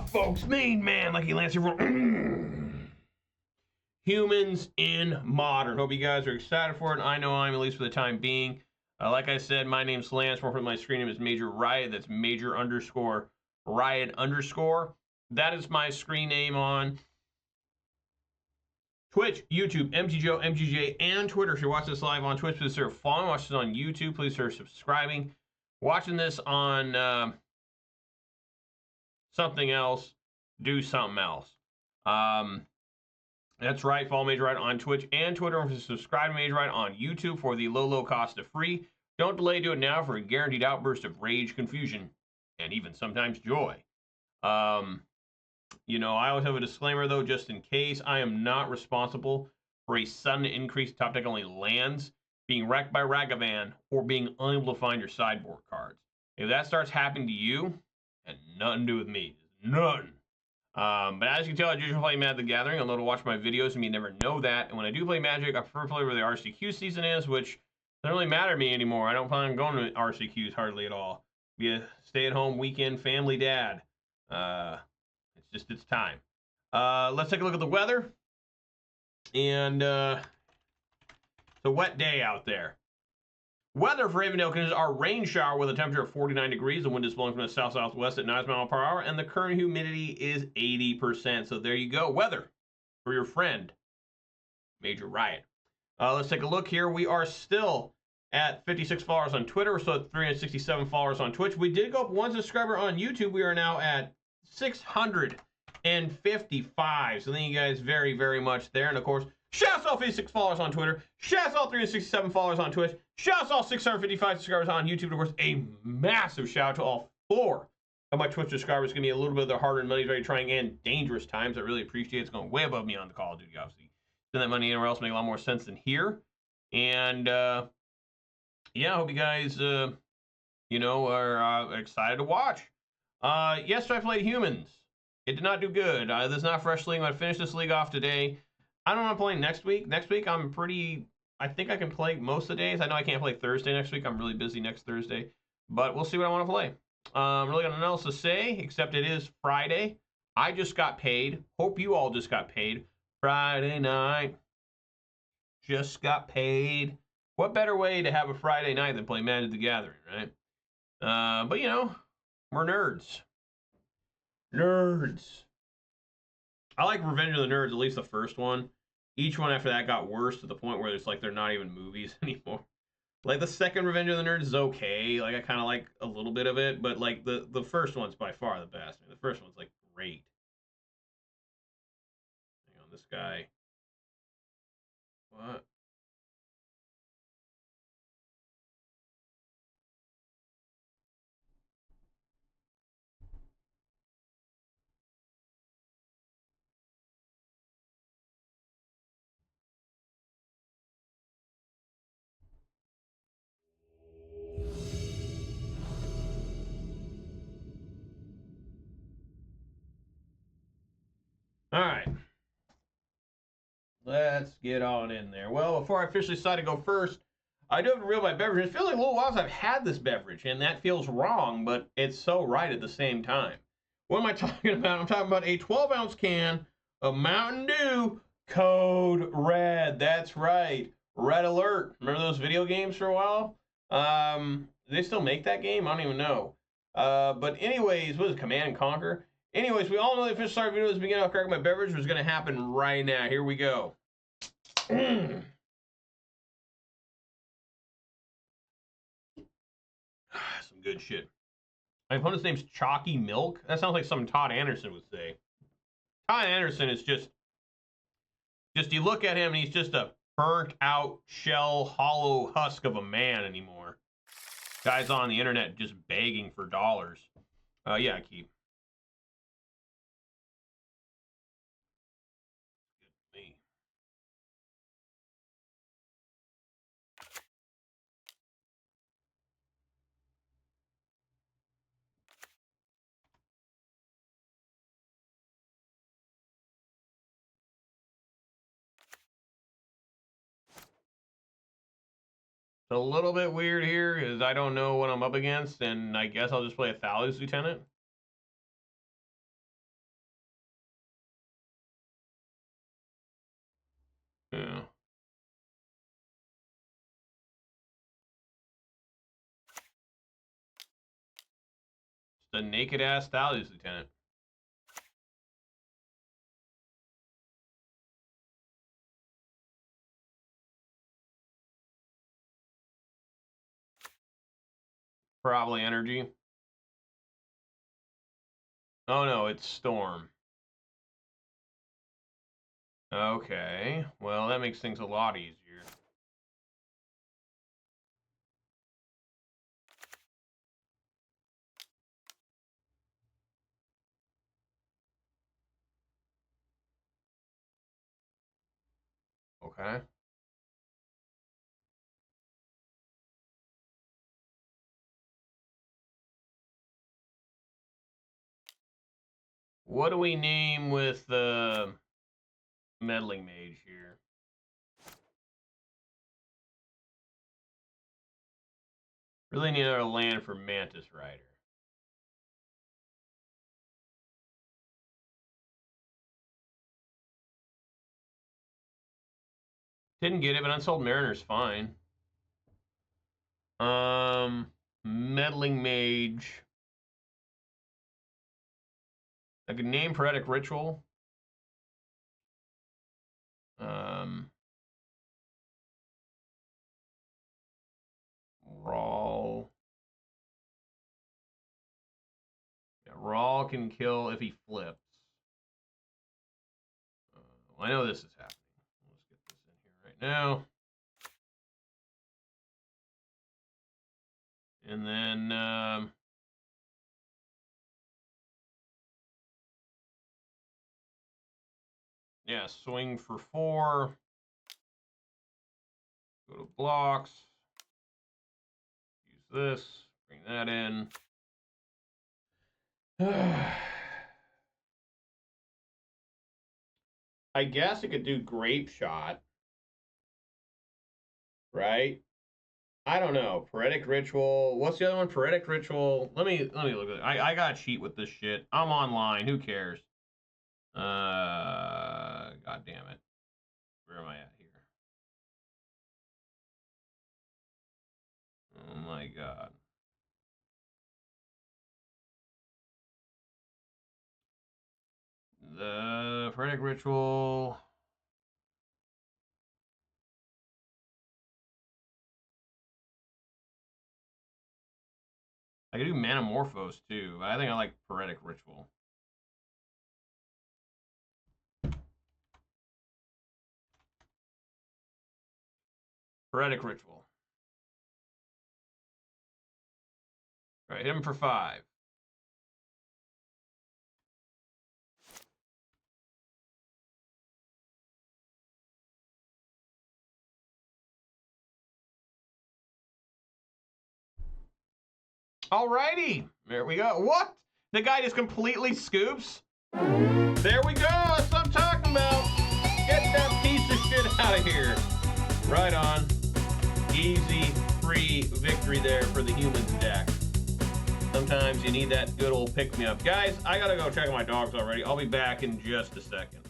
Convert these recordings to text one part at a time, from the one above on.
up, folks? Main man, Lucky Lance here from Humans in Modern. Hope you guys are excited for it. I know I'm, at least for the time being. Like I said, my name's Lance. More from my screen name is Major Riot. That's Major _ Riot _. That is my screen name on Twitch, YouTube, MTGO, MGJ, and Twitter. If you're watching this live on Twitch, please consider following. Watch this on YouTube. Please consider subscribing. Watching this on something else, do something else. That's right. Follow Major Riot on Twitch and Twitter. And subscribe to Major Riot on YouTube for the low cost of free. Don't delay. Do it now for a guaranteed outburst of rage, confusion, and even sometimes joy. You know, I always have a disclaimer, though, just in case. I am not responsible for a sudden increase in top deck only lands, being wrecked by Ragavan, or being unable to find your sideboard cards. If that starts happening to you, and nothing to do with me. None. But as you can tell, I usually play Magic the Gathering. I'm able to watch my videos, and you never know that. And when I do play Magic, I prefer to play where the RCQ season is, which doesn't really matter to me anymore. I don't plan on going to RCQs hardly at all. Be a stay-at-home weekend family dad. It's time. Let's take a look at the weather. And it's a wet day out there. Weather for Avondale conditions are rain shower with a temperature of 49 degrees. The wind is blowing from the south-southwest at 9 miles per hour, and the current humidity is 80%. So there you go. Weather for your friend, Major Riot. Let's take a look here. We are still at 56 followers on Twitter. We're still at 367 followers on Twitch. We did go up one subscriber on YouTube. We are now at 655. So thank you guys very, very much there. And of course, shouts to all 56 followers on Twitter. Shouts to all 367 followers on Twitch. Shouts to all 655 subscribers on YouTube. And of course, a massive shout out to all 4 of my Twitch subscribers. Give me a little bit of their hard-earned money, very trying and dangerous times. I really appreciate it. It's going way above me on the Call of Duty, obviously. Spend that money anywhere else make a lot more sense than here. And yeah, I hope you guys, you know, are excited to watch. Yesterday I played Humans. It did not do good. This is not a fresh league. I'm going to finish this league off today. I don't want to play next week. Next week I'm pretty... I think I can play most of the days. I know I can't play Thursday next week. I'm really busy next Thursday. But we'll see what I want to play. Really got nothing else to say, except it is Friday. I just got paid. Hope you all just got paid. Friday night. Just got paid. What better way to have a Friday night than play Magic the Gathering, right? But, you know, we're nerds. Nerds. I like Revenge of the Nerds, at least the first one. Each one after that got worse to the point where it's like they're not even movies anymore. Like the second Revenge of the Nerds is okay. Like I kind of like a little bit of it, but like the first one's by far the best. The first one's like great. Hang on, this guy. What? All right. Let's get on in there. Well, before I officially decide to go first, I do have to reel my beverage. It feels like a little while since I've had this beverage, and that feels wrong, but it's so right at the same time. What am I talking about? I'm talking about a 12-ounce can of Mountain Dew Code Red. That's right. Red Alert. Remember those video games for a while? Do they still make that game? I don't even know. But anyways, what is it, Command and Conquer? Anyways, we all know the official start video is beginning. I'll crack my beverage, which is going to happen right now. Here we go. Some good shit. My opponent's name's Chalky Milk. That sounds like something Todd Anderson would say. Todd Anderson is just you look at him and he's just a burnt out shell, hollow husk of a man anymore. Guys on the internet just begging for dollars. Yeah, keep. It's a little bit weird here because I don't know what I'm up against, and I guess I'll just play a Thales Lieutenant. a naked-ass Thalia's Lieutenant. Probably energy. Oh no, it's storm. Okay, well that makes things a lot easier. Okay. What do we name with the meddling mage here? Really need another land for Mantis Rider. Didn't get it, but Unsold Mariner's fine. Meddling Mage. I could name Poetic Ritual. Rawl. Yeah, Rawl can kill if he flips. Well, I know this is happening. Let's get this in here right now. And then, yeah, swing for 4. Go to blocks. Use this. Bring that in. I guess it could do Grape Shot. Right? I don't know. Poetic Ritual. What's the other one? Poetic Ritual. Let me look at it. I got to cheat with this shit. I'm online. Who cares? God damn it. Where am I at here? Oh my god. The Poetic Ritual. I could do Manamorphose too, but I think I like Poetic Ritual. Poetic Ritual. All right, hit him for 5. Alrighty, there we go. What? The guy just completely scoops? There we go. That's what I'm talking about. Get that piece of shit out of here. Right on. Easy, free victory there for the humans deck. Sometimes you need that good old pick-me-up. Guys, I gotta go check my dogs already. I'll be back in just a second.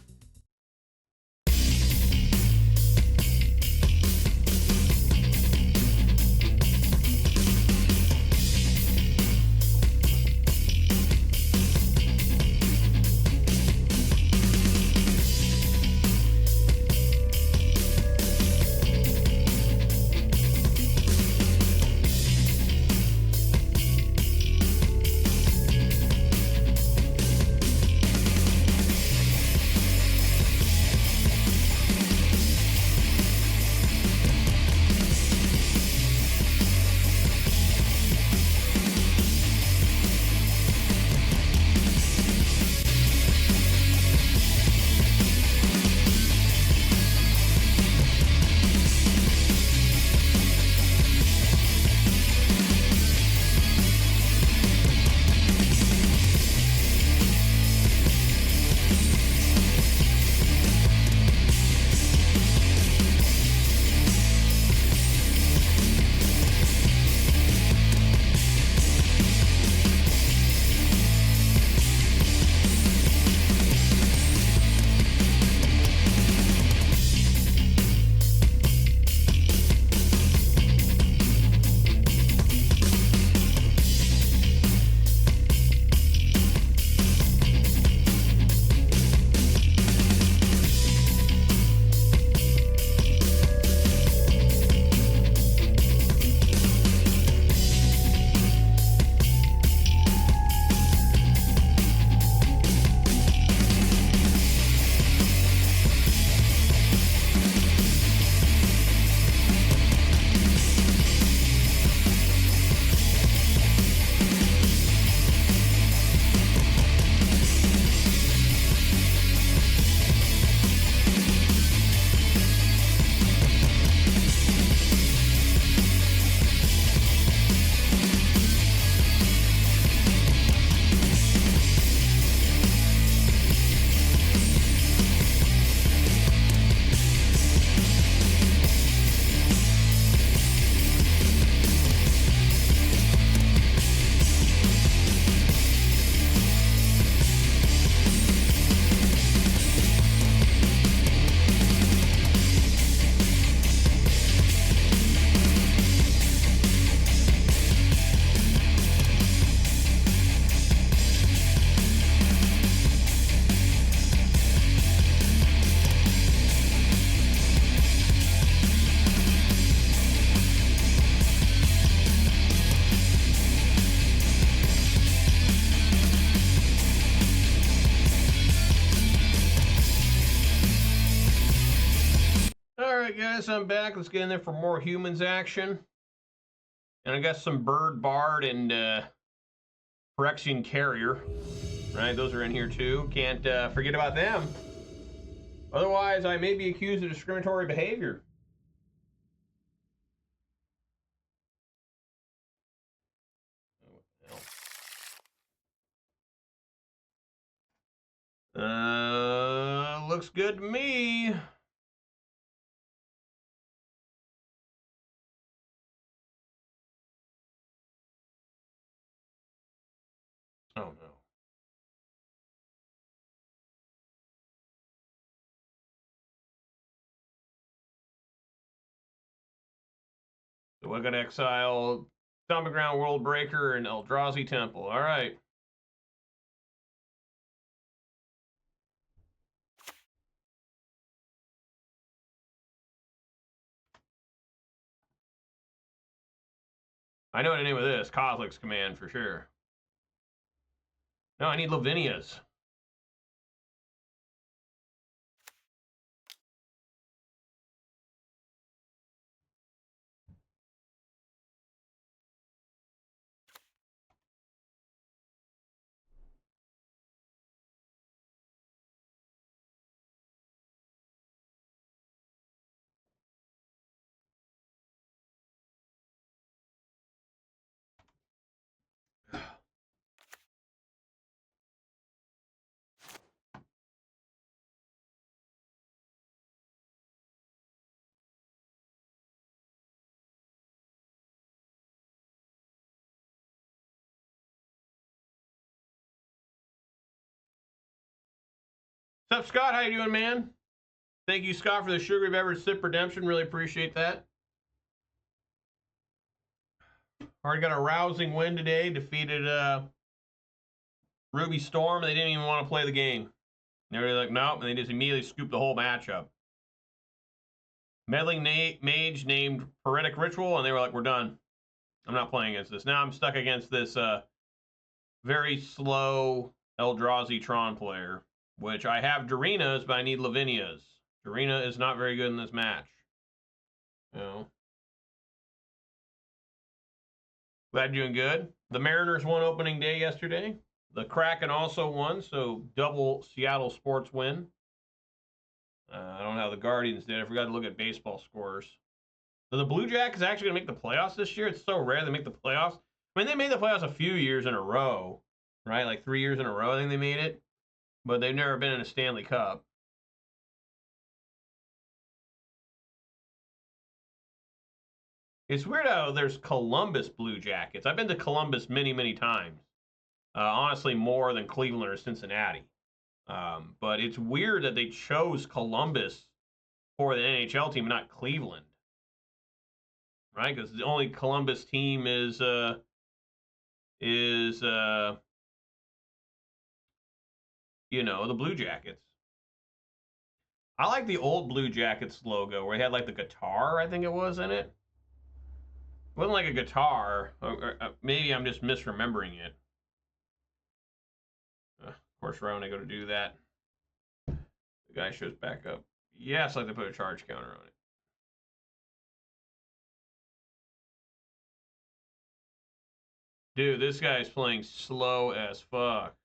Alright, guys, I'm back. Let's get in there for more humans action. And I got some Bird, Bard, and Phyrexian Carrier. Right, those are in here too. Can't forget about them. Otherwise, I may be accused of discriminatory behavior. Looks good to me. Oh no. So we're gonna exile Stomping Ground, World Breaker, and Eldrazi Temple. All right. I know the name of this. Kozilek's Command for sure. No, I need Lavinia's. What's up, Scott? How you doing, man? Thank you, Scott, for the Sugar Beverage Sip Redemption. Really appreciate that. Already got a rousing win today. Defeated Ruby Storm. They didn't even want to play the game. They were like, nope, and they just immediately scooped the whole match up. Meddling Mage named Heretic Ritual, and they were like, we're done. I'm not playing against this. Now I'm stuck against this very slow Eldrazi Tron player, which I have Dorina's, but I need Lavinia's. Dorina is not very good in this match. You know. Glad you're doing good. The Mariners won opening day yesterday. The Kraken also won, so double Seattle sports win. I don't know how the Guardians did. I forgot to look at baseball scores. So the Blue Jackets actually going to make the playoffs this year. It's so rare they make the playoffs. I mean, they made the playoffs a few years in a row, right? Like 3 years in a row, I think they made it. But they've never been in a Stanley Cup. It's weird how there's Columbus Blue Jackets. I've been to Columbus many, many times. Honestly, more than Cleveland or Cincinnati. But it's weird that they chose Columbus for the NHL team, not Cleveland. Right? Because the only Columbus team is you know, the Blue Jackets. I like the old Blue Jackets logo where they had like the guitar, I think it was, in it. It wasn't like a guitar. Or maybe I'm just misremembering it. Of course, right when I go to do that, the guy shows back up. Yes, I like to put a charge counter on it. Dude, this guy's playing slow as fuck.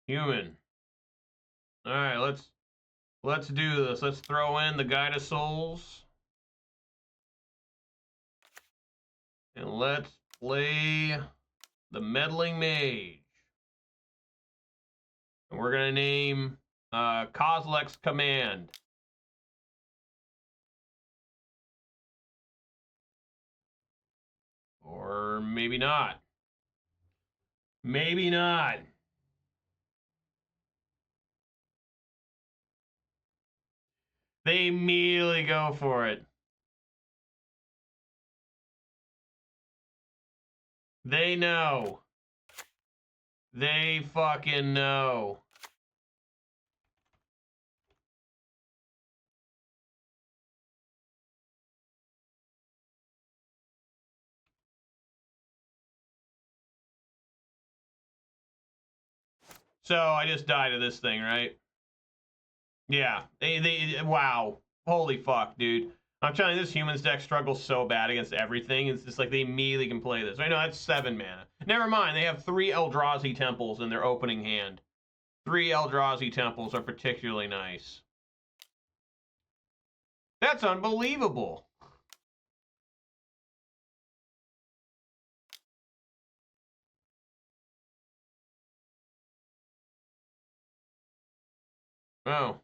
Human. All right, let's do this. Let's throw in the Guide of Souls. And let's play the Meddling Mage. And we're going to name Kozilek's Command. Or maybe not. Maybe not. They immediately go for it. They know. They fucking know. So I just died to this thing, right? Yeah. Wow. Holy fuck, dude. I'm telling you, this humans deck struggles so bad against everything. It's just like they immediately can play this. I know that's 7 mana. Never mind, they have 3 Eldrazi temples in their opening hand. 3 Eldrazi temples are particularly nice. That's unbelievable. Oh.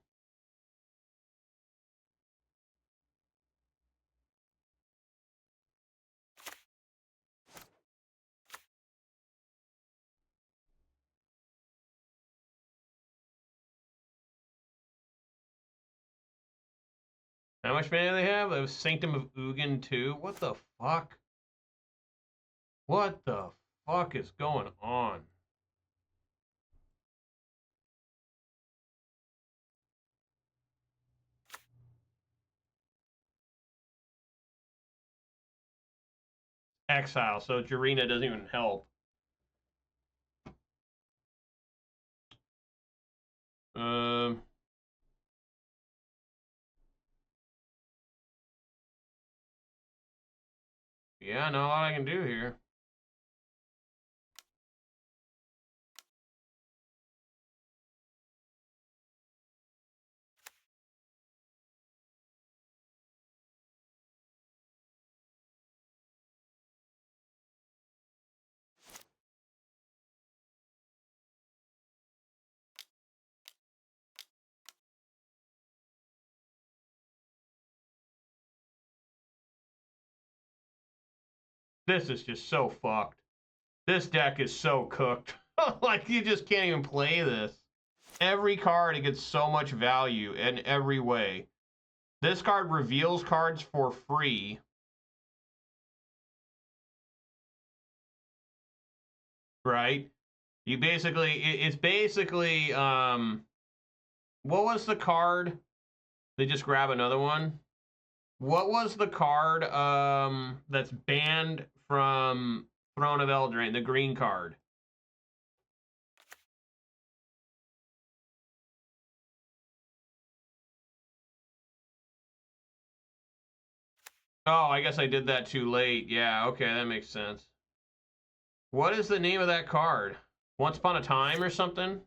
How much mana do they have? They have Sanctum of Ugin too. What the fuck? What the fuck is going on? Exile, so Jarina doesn't even help. Um. Yeah, not a lot I can do here. This is just so fucked. This deck is so cooked. Like, you just can't even play this. Every card, it gets so much value in every way. This card reveals cards for free. Right? You basically, it's basically, what was the card? They just grab another one. What was the card that's banned from Throne of Eldraine, the green card? Oh, I guess I did that too late. Yeah, okay, that makes sense. What is the name of that card? Once Upon a Time or something?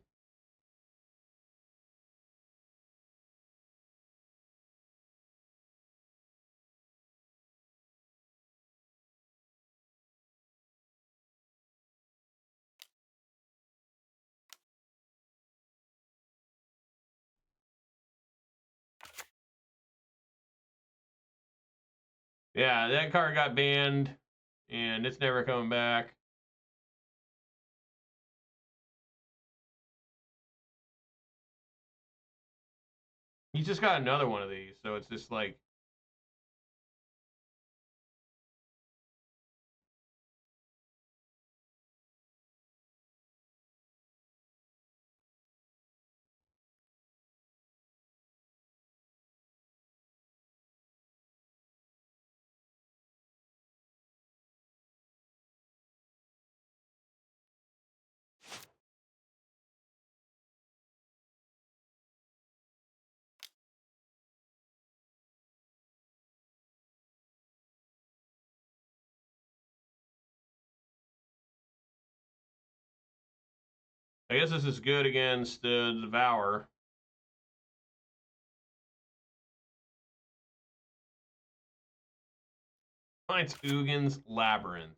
Yeah, that card got banned, and it's never coming back. He's just got another one of these, so it's just like... I guess this is good against the Devour. It's Ugin's Labyrinth.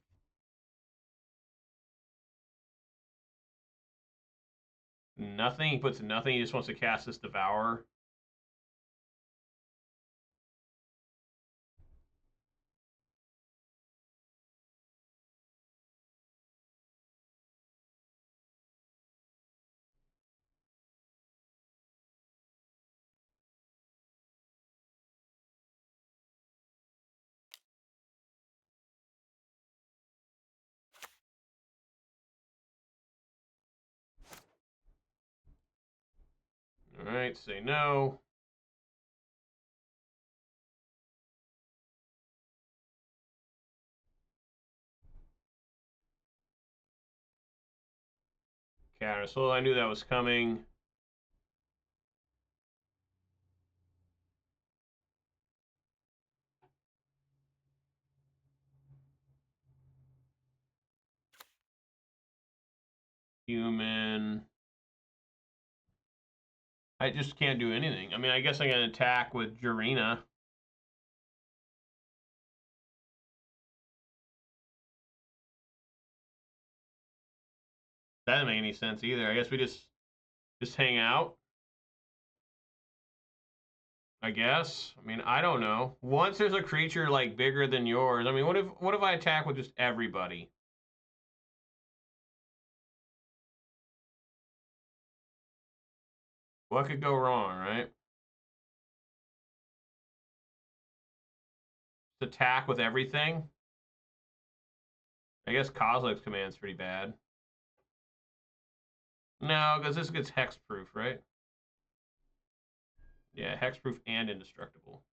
Nothing. He puts nothing. He just wants to cast this Devour. All right, say no. counter. So I knew that was coming. Human. I just can't do anything. I mean, I guess I can attack with Jurina. That doesn't make any sense either. I guess we just hang out. I guess. I mean, I don't know. Once there's a creature like bigger than yours, I mean, what if I attack with just everybody? What could go wrong, right? Just attack with everything. I guess Kozilek's command's pretty bad. No, because this gets hexproof, right? Yeah, hexproof and indestructible.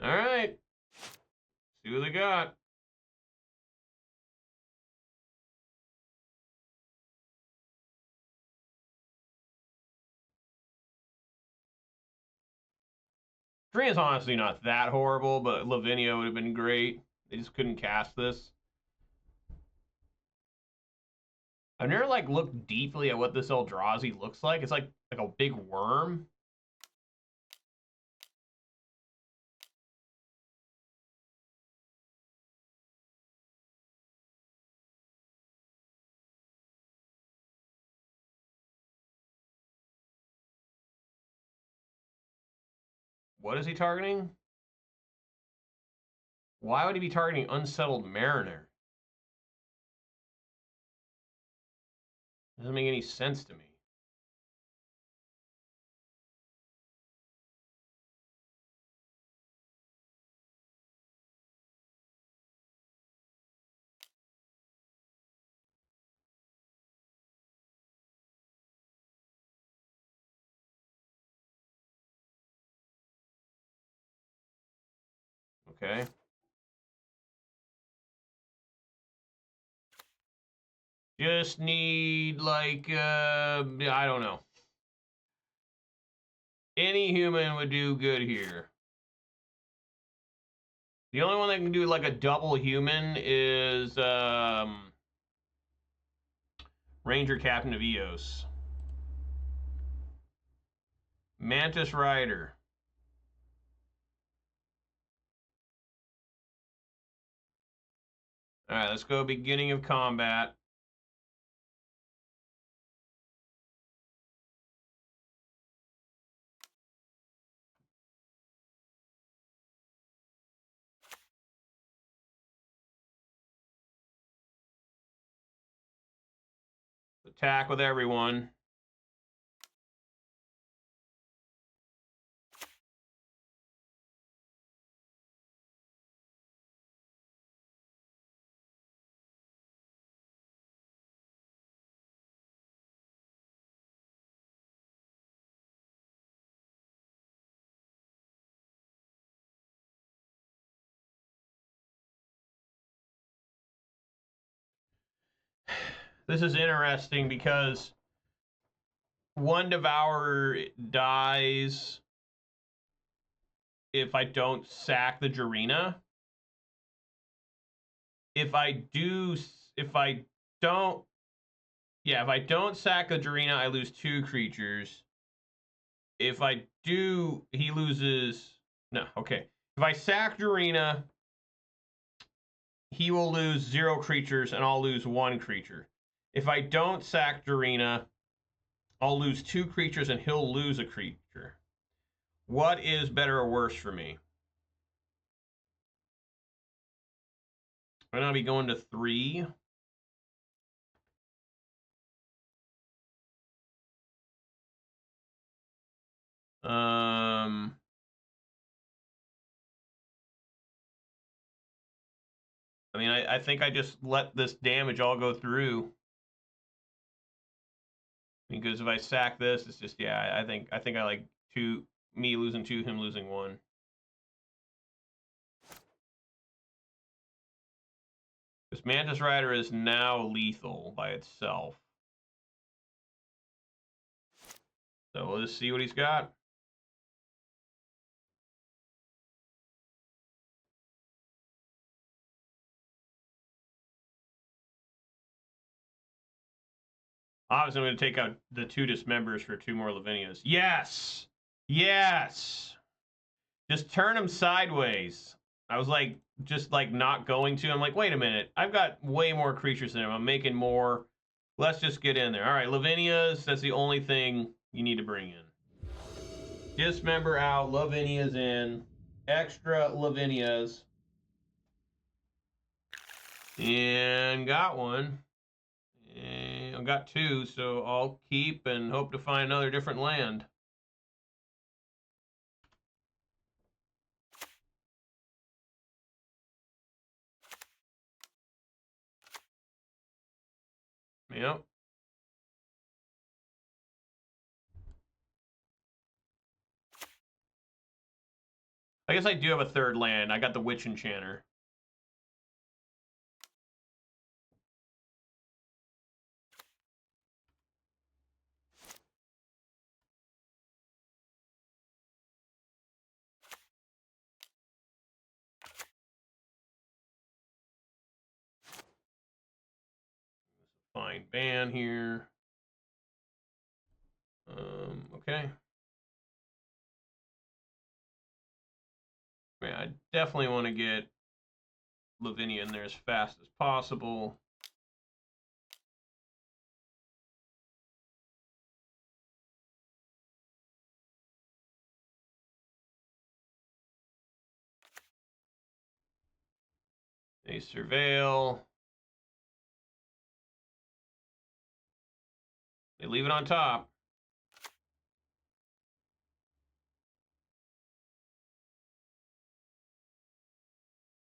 All right. See what they got. Dreen's honestly not that horrible, but Lavinia would have been great. They just couldn't cast this. I've never like looked deeply at what this Eldrazi looks like. It's like a big worm. What is he targeting? Why would he be targeting Unsettled Mariner? Doesn't make any sense to me. Okay. Just need like I don't know. Any human would do good here. The only one that can do like a double human is Ranger Captain of Eos. Mantis Rider. All right, let's go beginning of combat. Attack with everyone. This is interesting because one Devourer dies if I don't sack the Jurina. If I don't sack the Jurina, I lose 2 creatures. if I do, he loses. No, okay. If I sack Dorina, he will lose 0 creatures and I'll lose 1 creature. If I don't sack Dorina, I'll lose 2 creatures and he'll lose a creature. What is better or worse for me? I'm going to be going to 3. I mean, I think I just let this damage all go through. Because if I sack this, it's just, yeah, I think I like me losing 2, him losing 1. This Mantis Rider is now lethal by itself. So let's see what he's got. Obviously, I'm going to take out the 2 Dismembers for 2 more Lavinias. Yes! Yes! Just turn him sideways. I was like, just like not going to. I'm like, wait a minute. I've got way more creatures than him. I'm making more. Let's just get in there. All right, Lavinias, that's the only thing you need to bring in. Dismember out, Lavinias in. Extra Lavinias. And got one. And I've got 2, so I'll keep and hope to find another different land. Yep. I guess I do have a 3rd land. I got the Witch Enchanter. Fine ban here. Okay. Yeah, I definitely want to get Lavinia in there as fast as possible. They surveil. They leave it on top.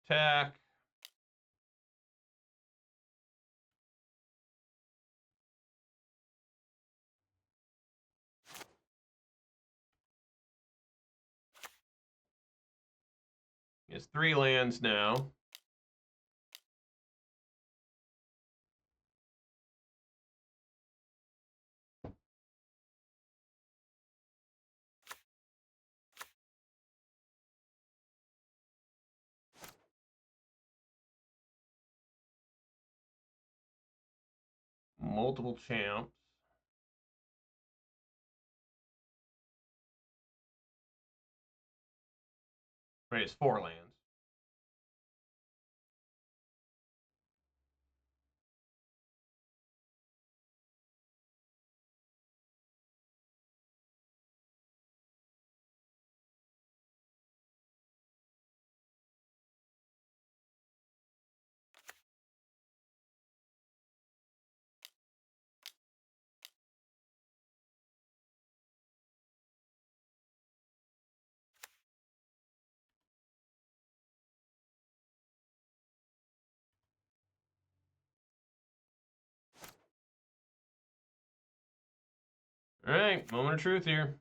Attack. It's 3 lands now. Multiple champs. Right, it's 4 lands. All right, moment of truth here.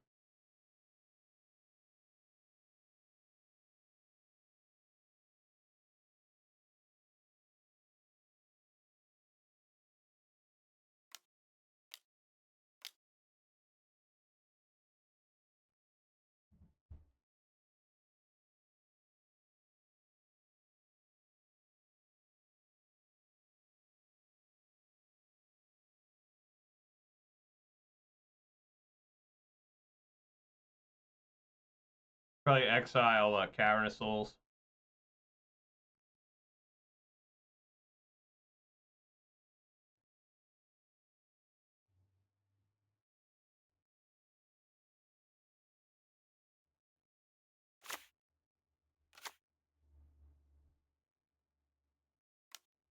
Probably exile Cavernous Souls.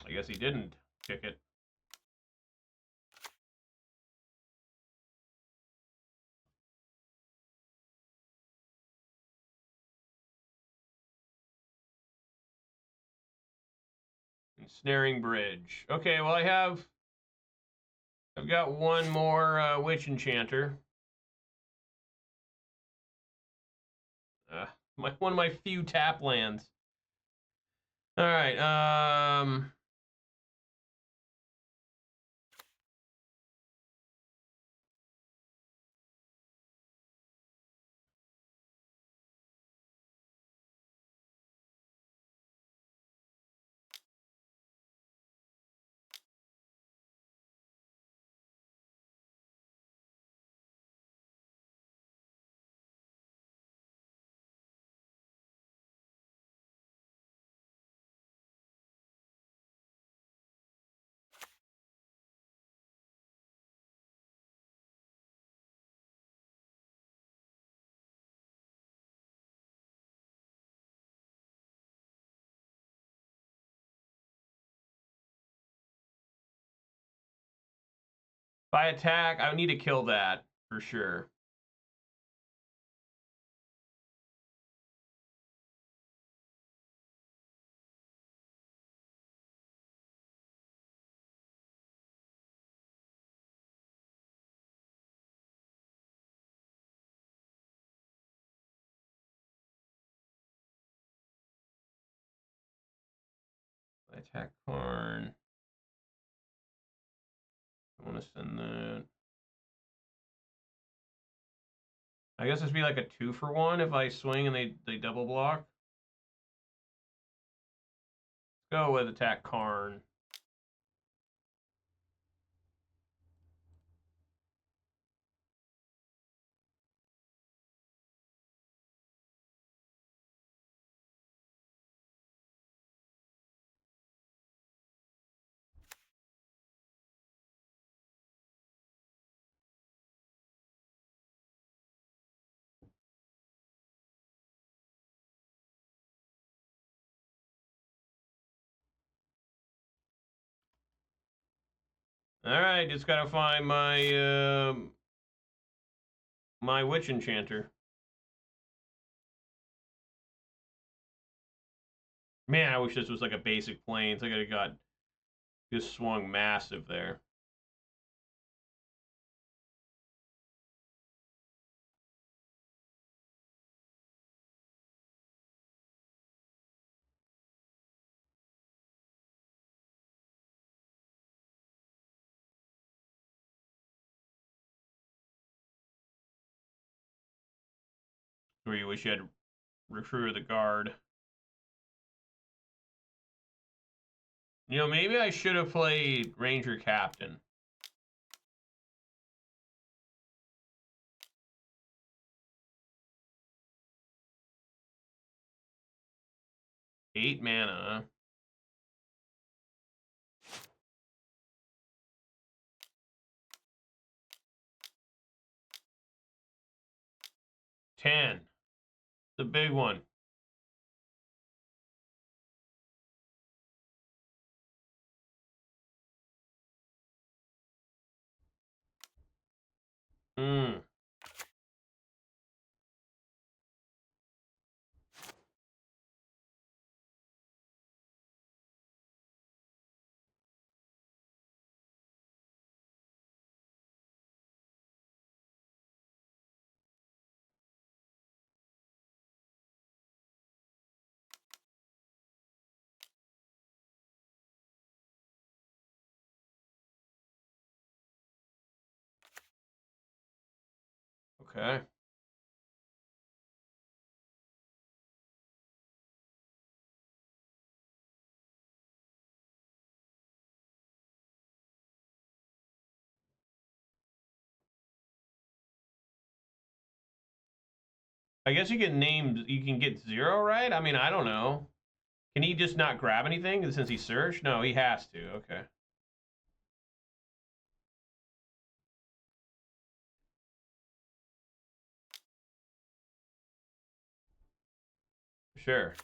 I guess he didn't kick it. Ensnaring Bridge. Okay, well I've got one more Witch Enchanter. One of my few tap lands. All right. If I attack, I need to kill that for sure. I attack Karn. I want to send that. I guess this would be like a 2-for-1 if I swing and they double block. Let's go with attack Karn. All right, just gotta find my Witch Enchanter. Man, I wish this was like a basic Plains. I could have got just swung massive there. Where you wish you had Recruiter the Guard. You know, maybe I should have played Ranger Captain. Eight mana. $10. The big one. Hmm. Okay. I guess you can name, you can get 0, right? I mean, I don't know. Can he just not grab anything since he searched? No, he has to. Okay. Sure.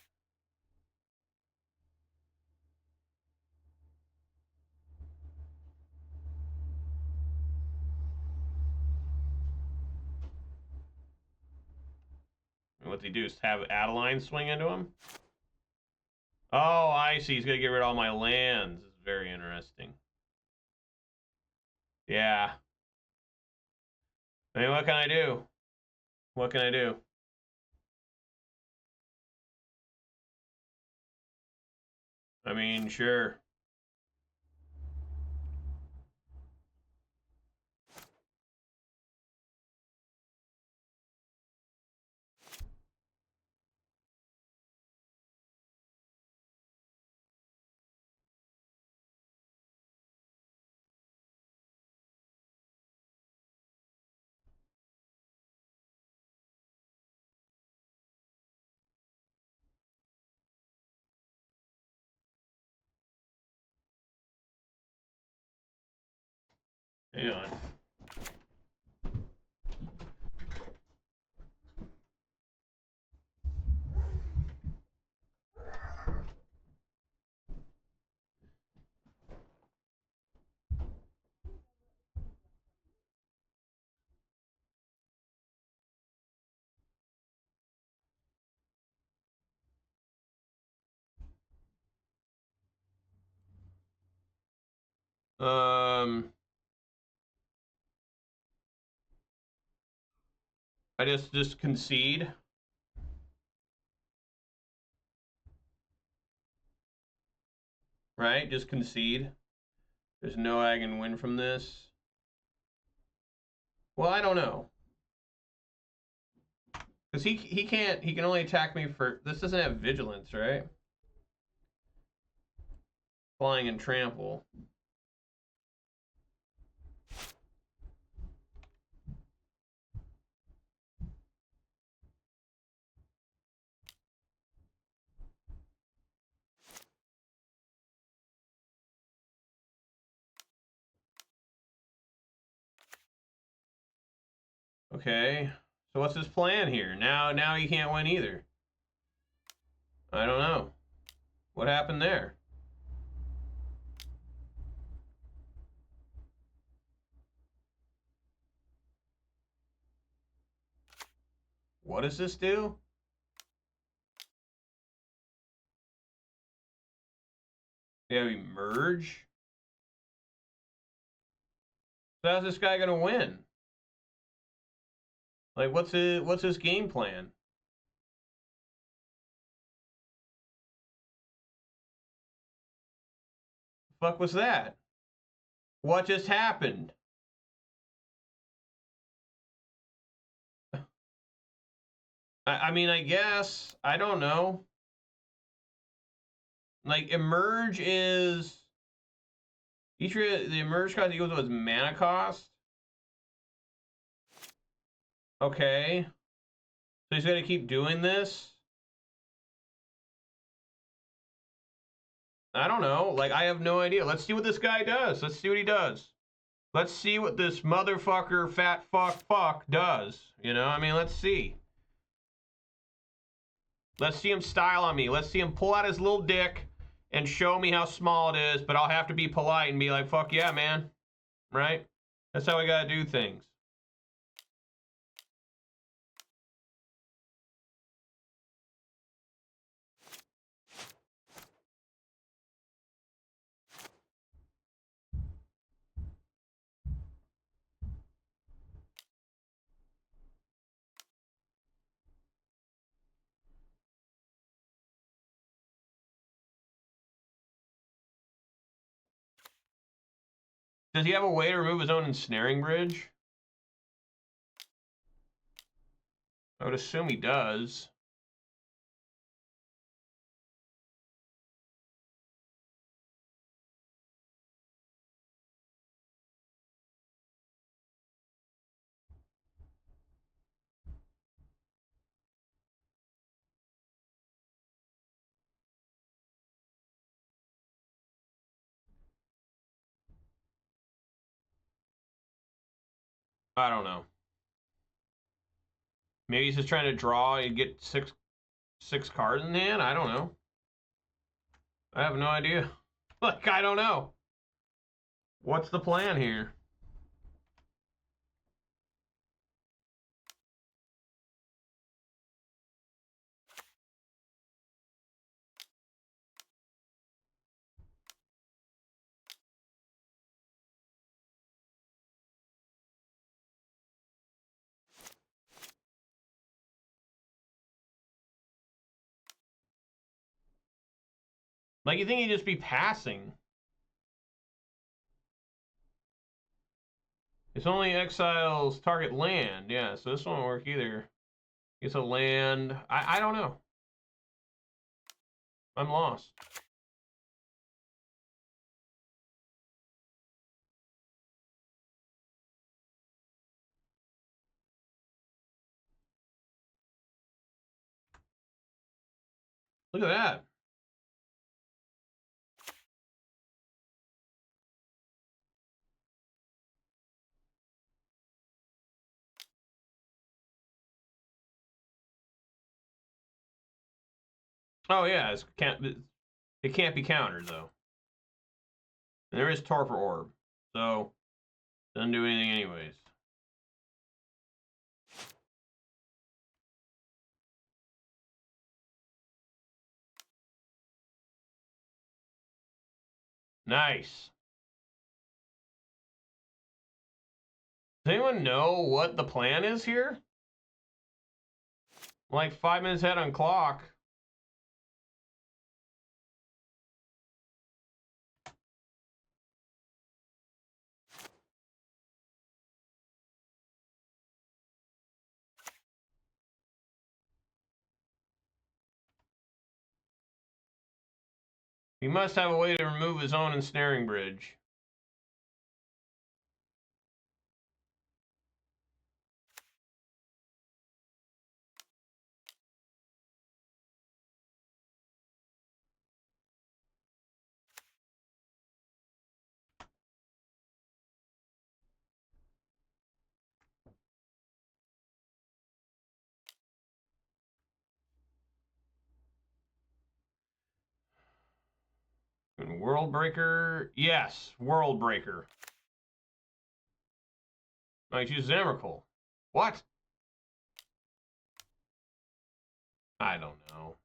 And what's he do? Just have Adeline swing into him? Oh, I see. He's going to get rid of all my lands. It's very interesting. Yeah. I mean, what can I do? What can I do? I mean, sure. Hang on. I just concede. Right? Just concede. There's no I can win from this. Well, I don't know. Because he can't, he can only attack me for, this doesn't have vigilance, right? Flying and trample. Okay. So what's his plan here? Now he can't win either. I don't know. What happened there? What does this do? Yeah, we merge. So how's this guy gonna win? Like, what's his game plan? The fuck was that? What just happened? I mean, I guess I don't know. Like, emerge is each the emerge cost equals to its mana cost. Okay, so he's gonna keep doing this. I don't know. Like, I have no idea. Let's see what this guy does. Let's see what he does. Let's see what this motherfucker, fat fuck does. You know, I mean, let's see. Let's see him style on me. Let's see him pull out his little dick and show me how small it is, but I'll have to be polite and be like, fuck yeah, man. Right? That's how we gotta do things. Does he have a way to remove his own ensnaring bridge? I would assume he does. I don't know. Maybe he's just trying to draw and get six cards in hand. I don't know. I have no idea. Like, I don't know. What's the plan here? Like, you think he'd just be passing? It's only exiles target land. Yeah, so this won't work either. It's a land. I don't know. I'm lost. Look at that. Oh yeah, it can't be countered though. And there is Torpor Orb, so doesn't do anything anyways. Nice. Does anyone know what the plan is here? Like 5 minutes ahead on clock. He must have a way to remove his own ensnaring bridge. World Breaker? Yes, World Breaker. I choose Emrakul. What? I don't know.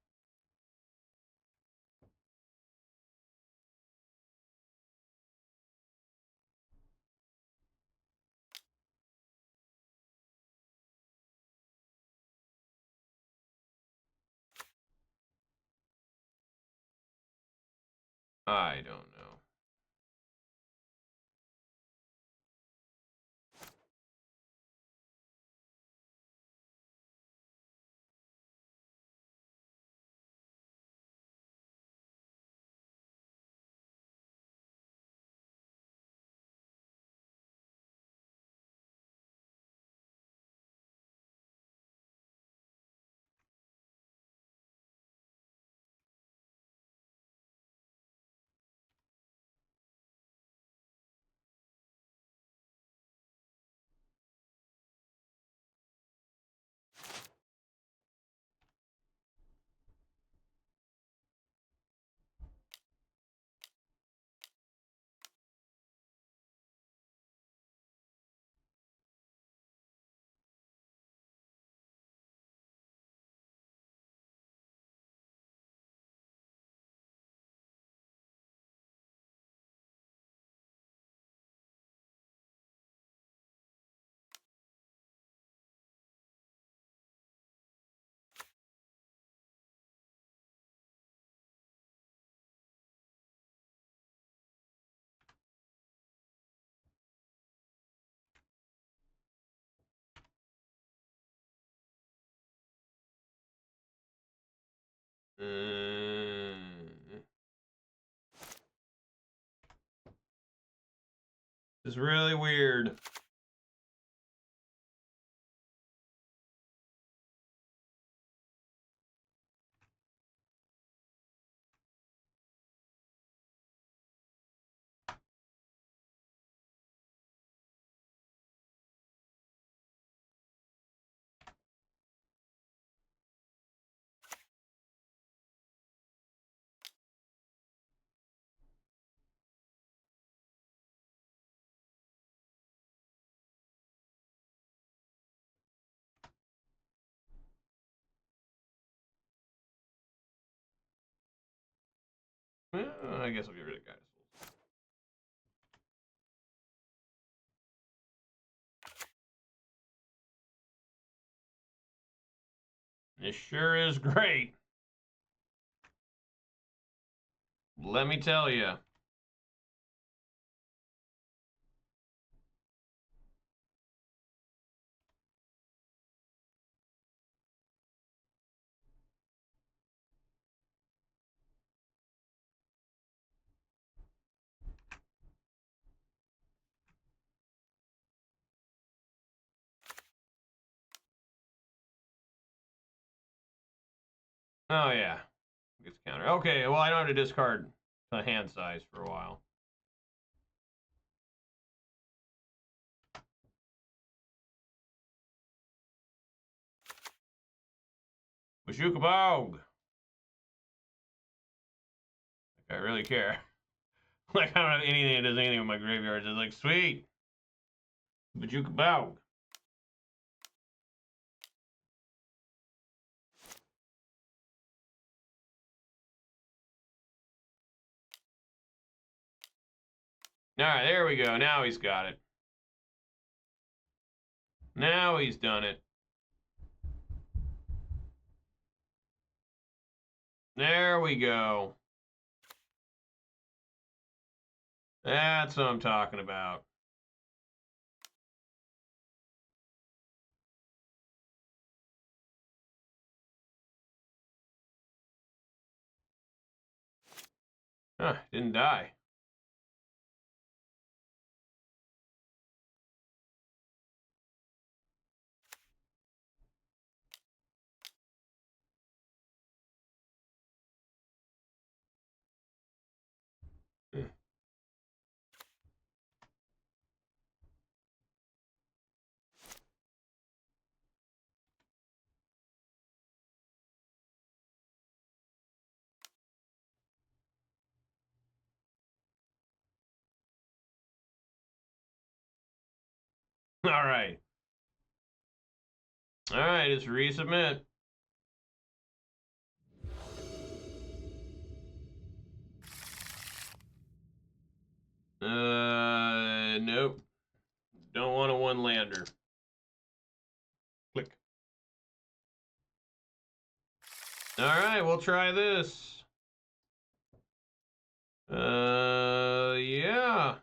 I don't know. It's really weird. I guess I'll get rid of guys. This sure is great. Let me tell you. Oh, yeah. Gets counter. Okay, well, I don't have to discard the hand size for a while. Bashukabog. Like, I really care. Like, I don't have anything that does anything with my graveyard. It's like, sweet. Bashukabog. All right, there we go. Now he's got it. Now he's done it. There we go. That's what I'm talking about. Huh, didn't die. All right. All right, it's resubmit. Nope. Don't want a one-lander. Click. All right, we'll try this. Yeah.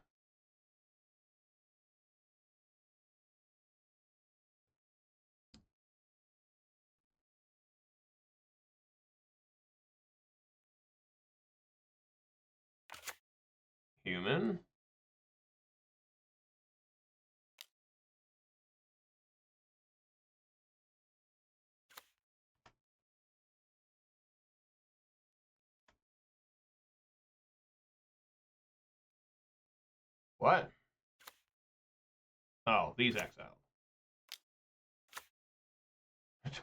Human. What? Oh, these exiled.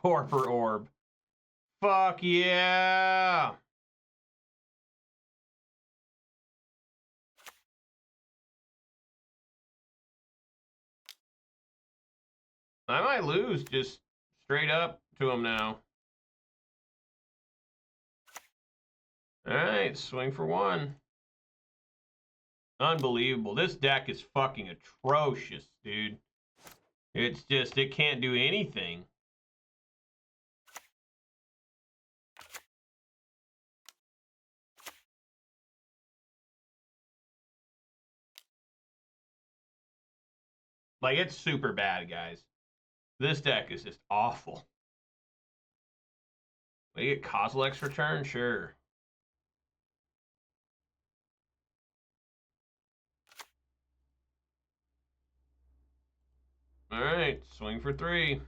Torpor Orb. Fuck yeah! I might lose just straight up to him now. All right, swing for one. Unbelievable. This deck is fucking atrocious, dude. It's just, it can't do anything. Like, it's super bad, guys. This deck is just awful. We get Kozilek's return? Sure. All right, swing for three.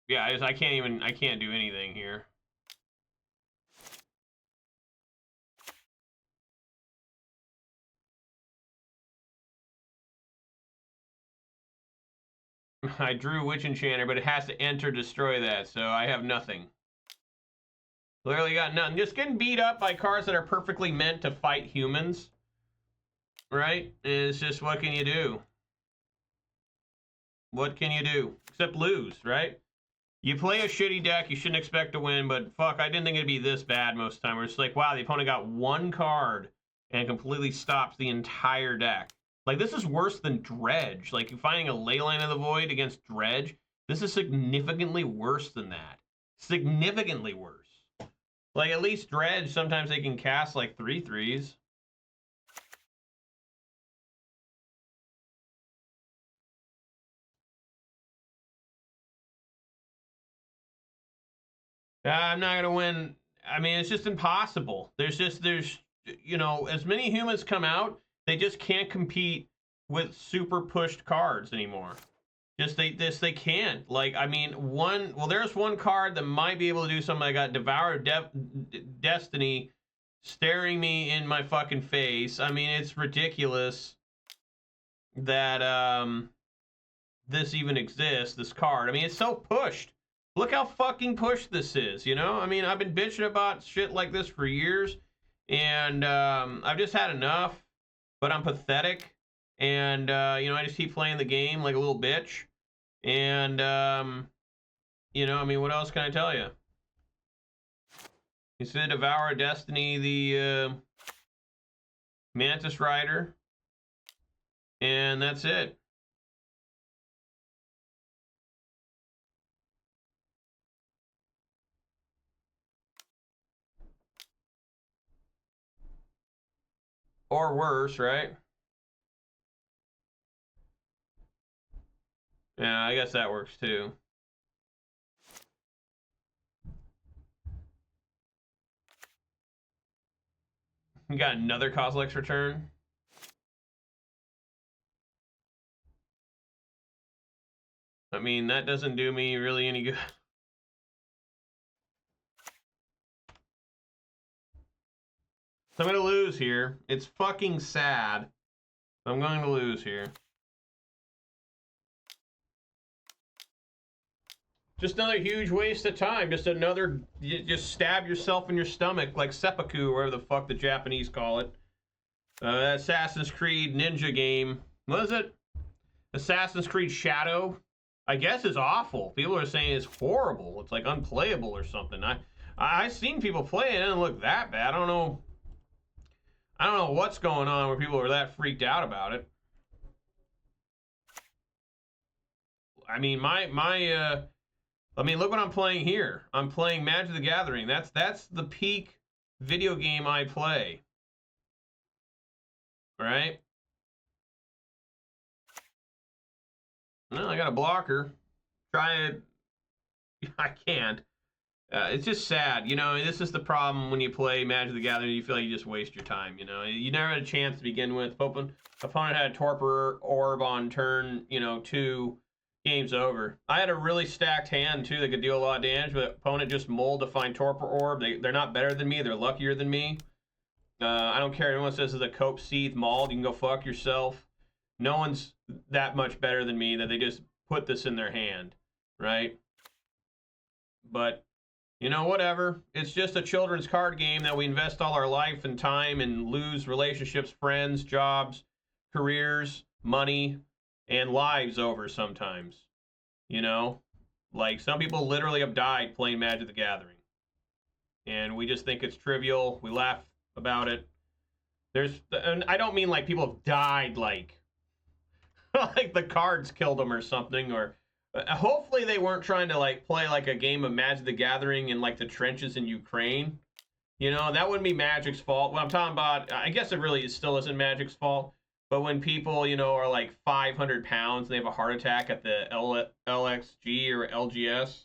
Yeah, I can't do anything here. I drew Witch Enchanter, but it has to enter destroy that, so I have nothing. Literally got nothing. Just getting beat up by cards that are perfectly meant to fight humans. Right? It's just, what can you do? What can you do? Except lose, right? You play a shitty deck, you shouldn't expect to win, but fuck, I didn't think it'd be this bad most of the time. Where it's like, wow, the opponent got one card and completely stops the entire deck. Like, this is worse than Dredge. Like, finding a Leyline of the Void against Dredge, this is significantly worse than that. Significantly worse. Like, at least Dredge, sometimes they can cast, like, 3/3s. I'm not going to win. I mean, it's just impossible. There's, you know, as many humans come out, they just can't compete with super pushed cards anymore. They can't. Like, I mean, there's one card that might be able to do something. I got Devour Destiny staring me in my fucking face. I mean, it's ridiculous that this even exists, this card. I mean, it's so pushed. Look how fucking pushed this is, you know? I mean, I've been bitching about shit like this for years, and I've just had enough, but I'm pathetic, and, you know, I just keep playing the game like a little bitch, and, you know, I mean, what else can I tell you? You said Devour Destiny, the Mantis Rider, and that's it. Or worse, right? Yeah, I guess that works too. You got another Kozilek's Return. I mean, that doesn't do me really any good. So I'm going to lose here. It's fucking sad. I'm going to lose here. Just another huge waste of time. Just another, you just stab yourself in your stomach like seppuku, whatever the fuck the Japanese call it. Assassin's Creed Ninja game. What is it? Assassin's Creed Shadow. I guess is awful. People are saying it's horrible. It's like unplayable or something. I've seen people play it and it didn't look that bad. I don't know what's going on where people are that freaked out about it. I mean, I mean, look what I'm playing here. I'm playing Magic the Gathering. That's the peak video game I play. Right? No, I got a blocker. Try it. I can't. It's just sad, you know. This is the problem when you play Magic the Gathering. You feel like you just waste your time, you know. You never had a chance to begin with. Opponent had a Torpor Orb on turn, you know, 2. Game's over. I had a really stacked hand too that could deal a lot of damage, but opponent just mulled to find Torpor Orb. They're not better than me. They're luckier than me. I don't care. Anyone says it's a Cope Seath Mauled. You can go fuck yourself. No one's that much better than me that they just put this in their hand, right? But you know, whatever. It's just a children's card game that we invest all our life and time and lose relationships, friends, jobs, careers, money, and lives over sometimes. You know? Like, some people literally have died playing Magic the Gathering. And we just think it's trivial. We laugh about it. And I don't mean like people have died like like the cards killed them or something, or hopefully they weren't trying to like play like a game of Magic the Gathering in like the trenches in Ukraine. You know, that wouldn't be Magic's fault. What I'm talking about, I guess it really still isn't Magic's fault. But when people, you know, are like 500 pounds and they have a heart attack at the LXG or LGS,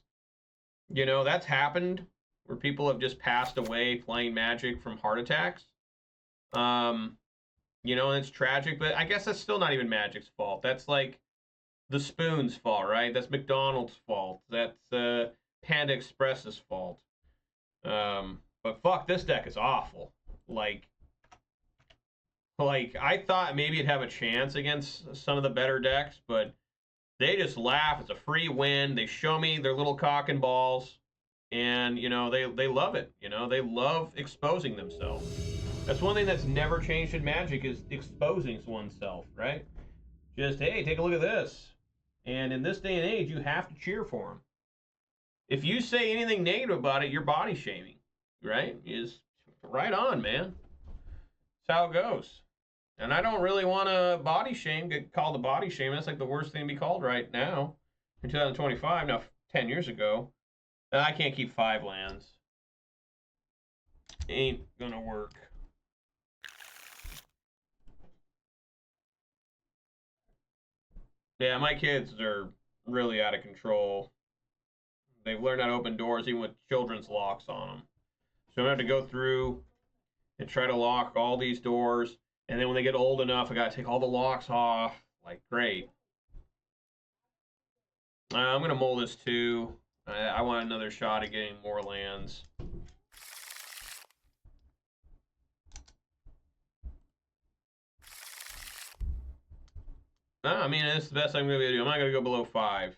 you know, that's happened where people have just passed away playing Magic from heart attacks. You know, and it's tragic, but I guess that's still not even Magic's fault. That's like the Spoon's fault, right? That's McDonald's fault. That's Panda Express's fault. But fuck, this deck is awful. Like I thought maybe it'd have a chance against some of the better decks, but they just laugh. It's a free win. They show me their little cock and balls, and you know they love it. You know, they love exposing themselves. That's one thing that's never changed in Magic is exposing oneself, right? Just, hey, take a look at this. And in this day and age, you have to cheer for him. If you say anything negative about it, you're body shaming, right? Is right on, man. That's how it goes. And I don't really want to body shame, get called a body shame. That's like the worst thing to be called right now in 2025. Now, 10 years ago, I can't keep 5 lands. Ain't gonna work. Yeah, my kids are really out of control. They've learned how to open doors even with children's locks on them. So I'm going to have to go through and try to lock all these doors. And then when they get old enough, I got to take all the locks off. Like, great. I'm going to mold this too. I want another shot at getting more lands. I mean, it's the best I'm going to do. I'm not going to go below 5.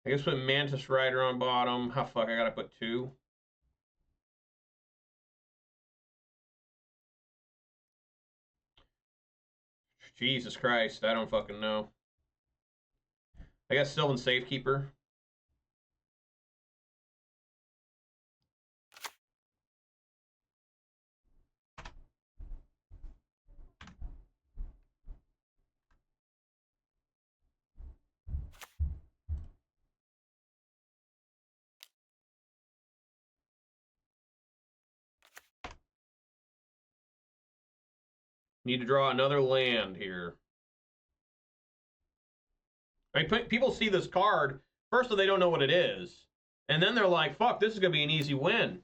I guess put Mantis Rider on bottom. Oh, fuck, I got to put 2. Jesus Christ, I don't fucking know. I guess Sylvan Safekeeper. Need to draw another land here. I mean, people see this card. First of all, they don't know what it is. And then they're like, fuck, this is going to be an easy win.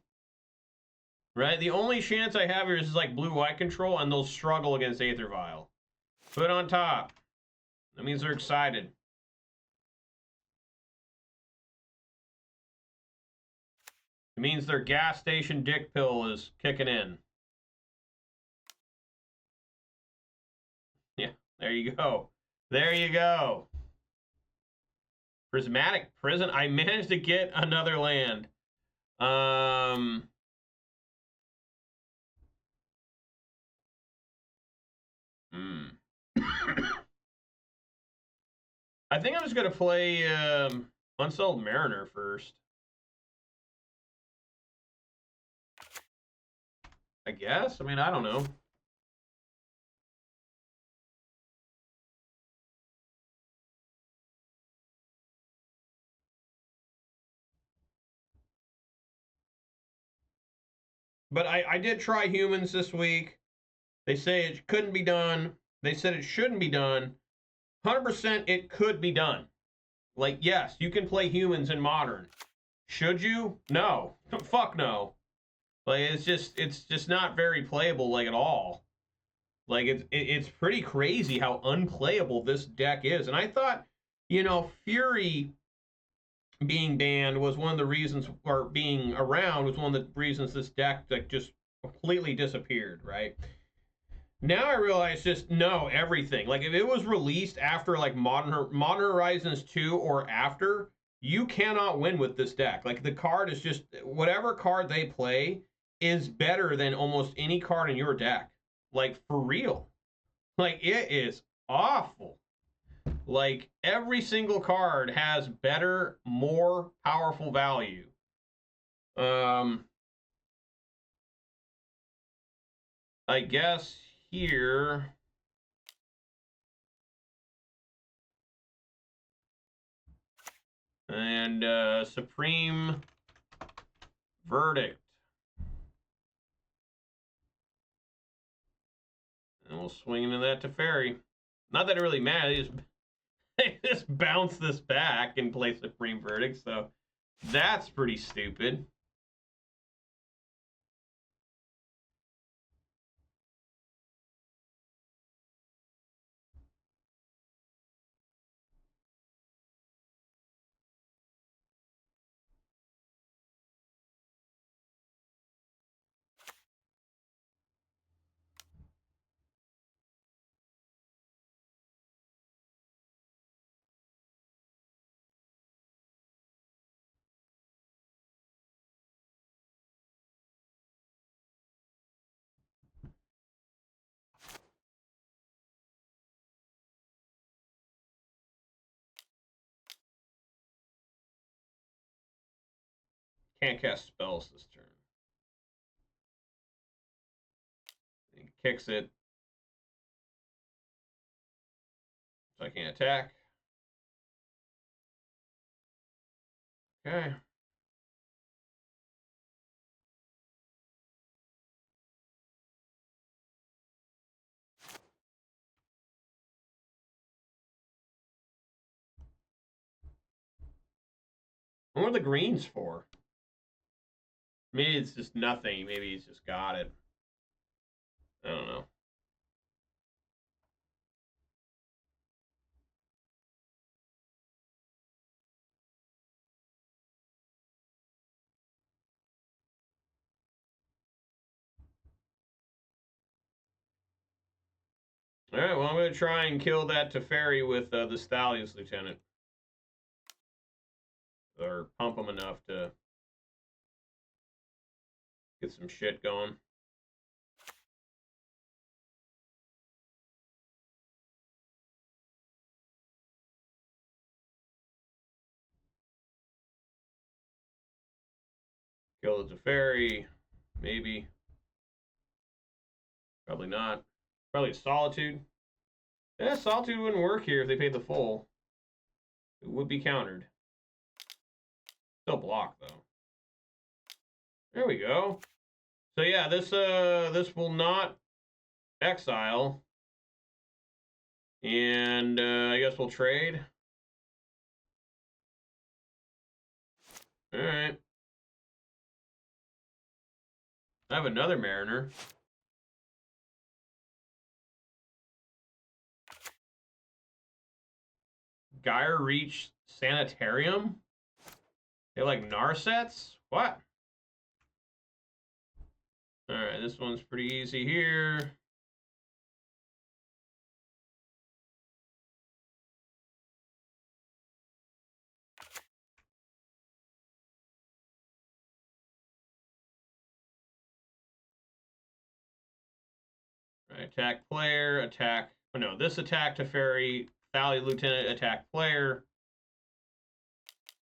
Right? The only chance I have here is like blue-white control, and they'll struggle against Aether Vial. Put on top. That means they're excited. It means their gas station dick pill is kicking in. Yeah, there you go. There you go. Prismatic Prison. I managed to get another land. I think I'm just going to play Unsettled Mariner first. I guess. I mean, I don't know. But I did try humans this week. They say it couldn't be done. They said it shouldn't be done. 100% it could be done. Like, yes, you can play humans in Modern. Should you? No. Fuck no. Like, it's just not very playable, like, at all. Like, it's pretty crazy how unplayable this deck is. And I thought, you know, Fury being banned was one of the reasons, or being around was one of the reasons this deck like just completely disappeared, right? Now I realize just no, everything. Like if it was released after like Modern Horizons 2 or after, you cannot win with this deck. Like the card is just whatever card they play is better than almost any card in your deck. Like for real. Like it is awful. Like every single card has better, more powerful value. I guess here. And Supreme Verdict. And we'll swing into that Teferi. Not that it really matters. They just bounce this back and play Supreme Verdict, so that's pretty stupid. Can't cast spells this turn. He kicks it. So I can't attack. Okay. What are the greens for? Maybe it's just nothing. Maybe he's just got it. I don't know. All right, well, I'm going to try and kill that Teferi with the Stallius Lieutenant. Or pump him enough to get some shit going. Kill the Teferi. Maybe. Probably not. Probably Solitude. Yeah, Solitude wouldn't work here if they paid the full. It would be countered. Still block, though. There we go. So yeah, this will not exile. And I guess we'll trade. All right. I have another Mariner. Gyre Reach Sanitarium? They like Narsets? What? Alright, this one's pretty easy here. Right, attack player, attack. Oh no, this attack Teferi, Thalia Lieutenant, attack player.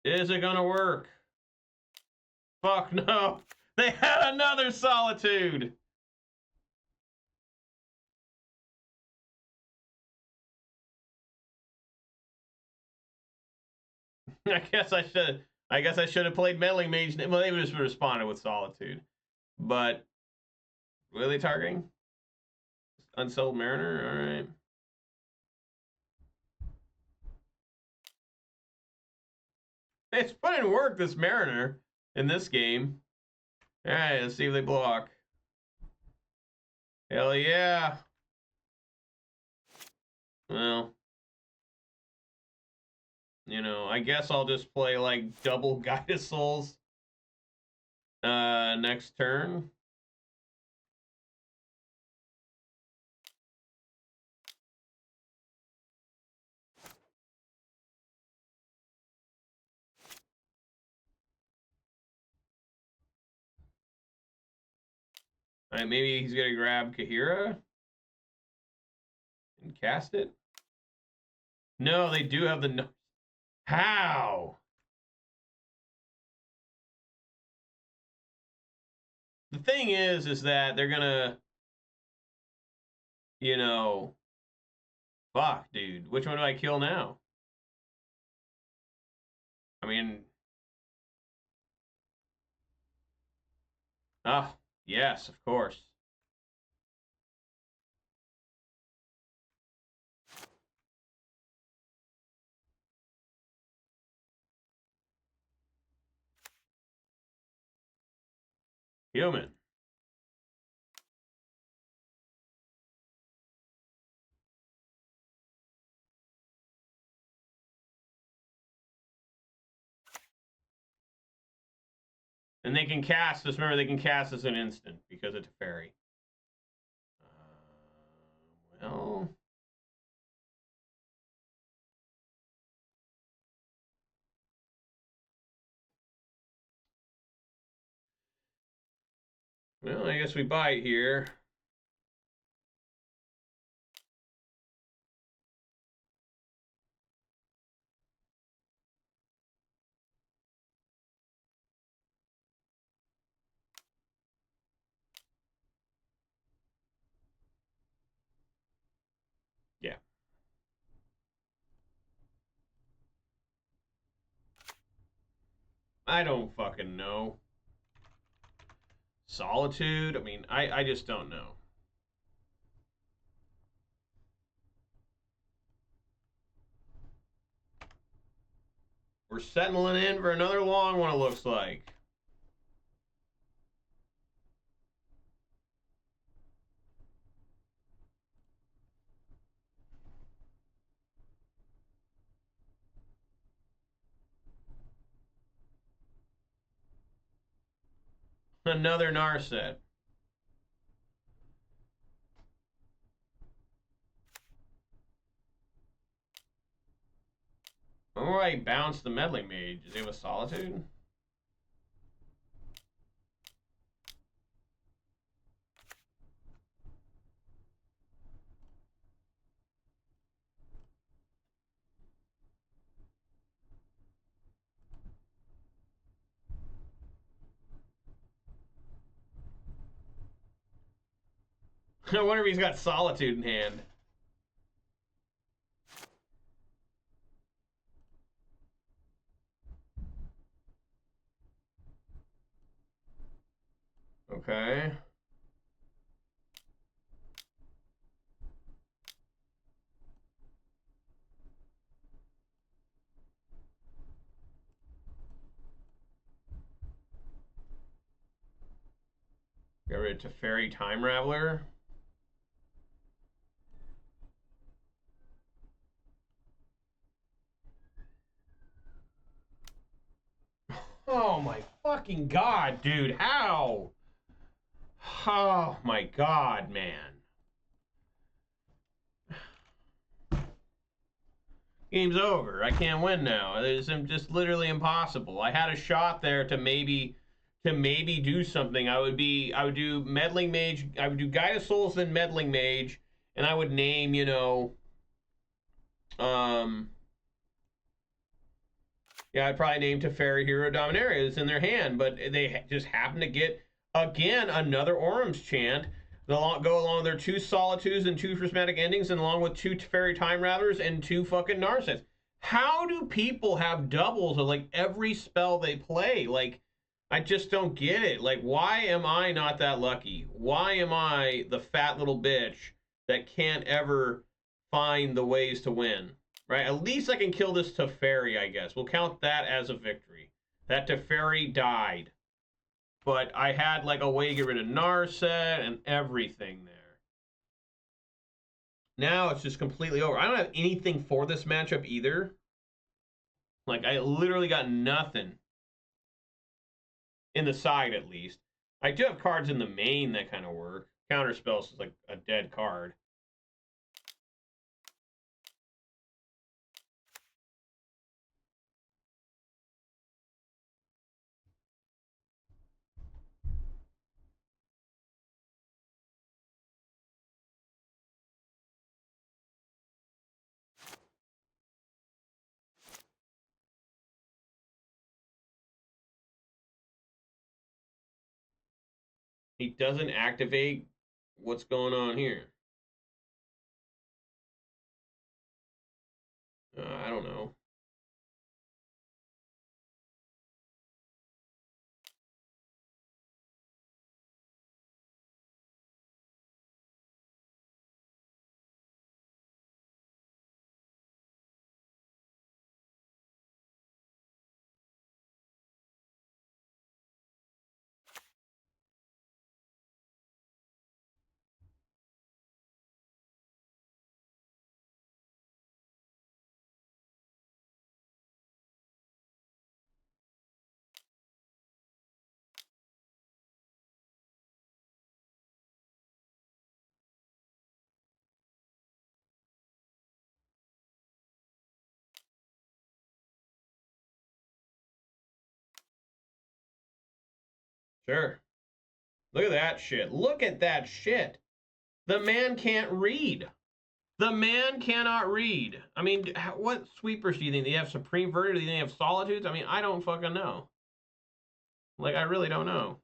Is it gonna work? Fuck no. They had another Solitude. I guess I should have played Meddling Mage. Well, they would have just responded with Solitude. But what are they targeting? Unsettled Mariner? Alright. It's put in work, this Mariner, in this game. Alright, let's see if they block. Hell yeah. Well, you know, I guess I'll just play like double Guided Souls next turn. Alright, maybe he's gonna grab Kahira and cast it. No, they do have the no. How? The thing is that they're gonna, you know, fuck, dude. Which one do I kill now? I mean, oh, yes, of course. Human. And they can cast this. Remember, they can cast this an instant because it's a fairy. Well, I guess we bite here. I don't fucking know. Solitude? I mean, I just don't know. We're settling in for another long one, it looks like. Another Narset. Remember why he bounced the Meddling Mage? Is it with Solitude? I wonder if he's got Solitude in hand. Okay. Get rid of Teferi Time Raveler. Oh my fucking god, dude. How? Oh my god, man. Game's over. I can't win now. It's just literally impossible. I had a shot there to maybe do something. I would do Meddling Mage. I would do Guide of Souls, then Meddling Mage, and I would name, you know, yeah, I'd probably name Teferi Hero Dominaria. It's in their hand, but they just happen to get again another Orum's Chant. They'll go along with their 2 Solitudes and 2 Prismatic Endings, and along with 2 Teferi Time Ravelers and 2 fucking Narsets. How do people have doubles of like every spell they play? Like, I just don't get it. Like, why am I not that lucky? Why am I the fat little bitch that can't ever find the ways to win? Right? At least I can kill this Teferi, I guess. We'll count that as a victory. That Teferi died. But I had like a way to get rid of Narset and everything there. Now it's just completely over. I don't have anything for this matchup either. Like, I literally got nothing. In the side, at least. I do have cards in the main that kind of work. Counter spells is like a dead card. He doesn't activate. What's going on here? I don't know. Sure. Look at that shit. Look at that shit. The man can't read. The man cannot read. I mean, what sweepers do you think? Do you have Supreme Verdict? Do you think they have Solitudes? I mean, I don't fucking know. Like, I really don't know.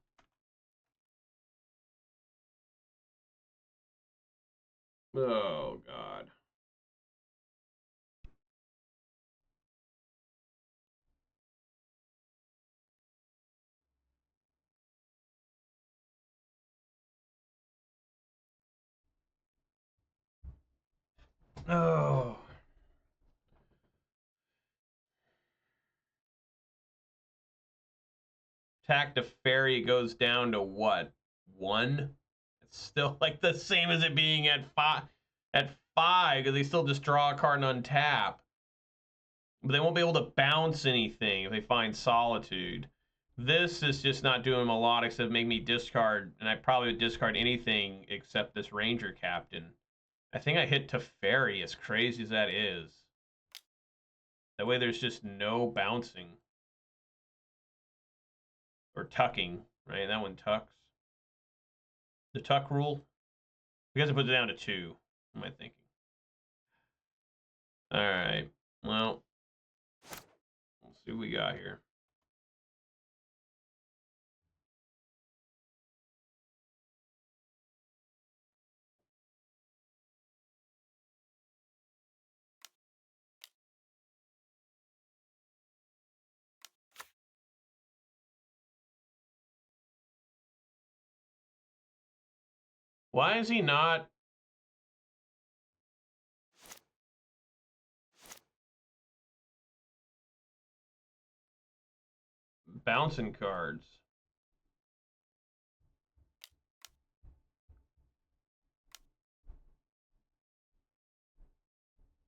Oh, God. Oh. Attack to fairy goes down to what? 1? It's still like the same as it being at 5. At 5, because they still just draw a card and untap. But they won't be able to bounce anything if they find Solitude. This is just not doing a lot except make me discard, and I probably would discard anything except this Ranger Captain. I think I hit Teferi, as crazy as that is. That way there's just no bouncing. Or tucking, right? That one tucks. The tuck rule. I guess I put it down to 2. What am I thinking? All right. Well, let's see what we got here. Why is he not bouncing cards?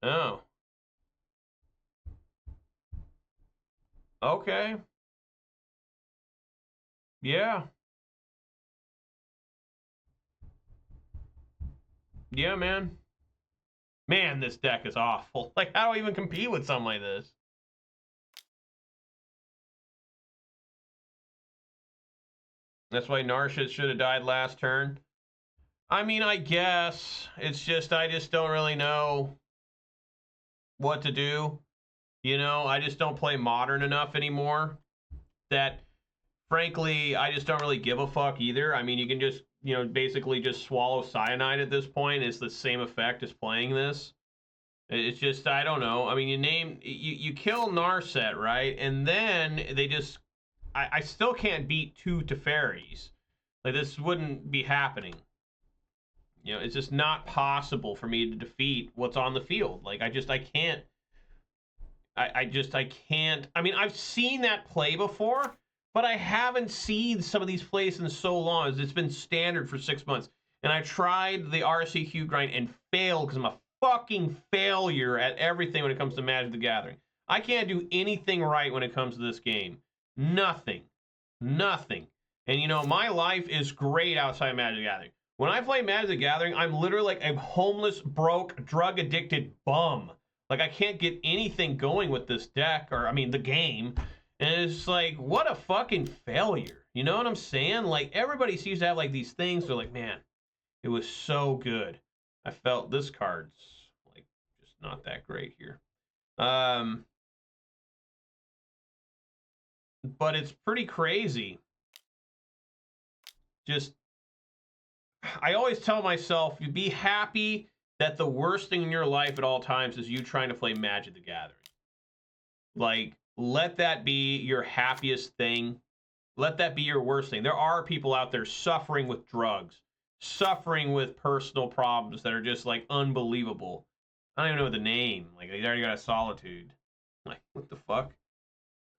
Oh. Okay. Yeah. Yeah, man. Man, this deck is awful. Like, how do I even compete with something like this? That's why Narshit should have died last turn. I mean, I guess. It's just, I just don't really know what to do. You know, I just don't play Modern enough anymore. That, frankly, I just don't really give a fuck either. I mean, you can just, you know, basically just swallow cyanide at this point. It's the same effect as playing this. It's just, I don't know. I mean, you kill Narset, right? And then they just, I still can't beat 2 Teferis. Like, this wouldn't be happening. You know, it's just not possible for me to defeat what's on the field. Like, I can't. I can't. I mean, I've seen that play before, but I haven't seen some of these plays in so long. It's been standard for 6 months. And I tried the RCQ grind and failed because I'm a fucking failure at everything when it comes to Magic the Gathering. I can't do anything right when it comes to this game. Nothing. Nothing. And you know, my life is great outside of Magic the Gathering. When I play Magic the Gathering, I'm literally like a homeless, broke, drug-addicted bum. Like, I can't get anything going with this deck, or, I mean, the game. And it's like, what a fucking failure. You know what I'm saying? Like, everybody seems to have, like, these things. They're like, man, it was so good. I felt this card's, like, just not that great here. But it's pretty crazy. Just, I always tell myself, you be happy that the worst thing in your life at all times is you trying to play Magic the Gathering. Like, let that be your happiest thing. Let that be your worst thing. There are people out there suffering with drugs, suffering with personal problems that are just, like, unbelievable. I don't even know the name. Like, he's already got a Solitude. Like, what the fuck?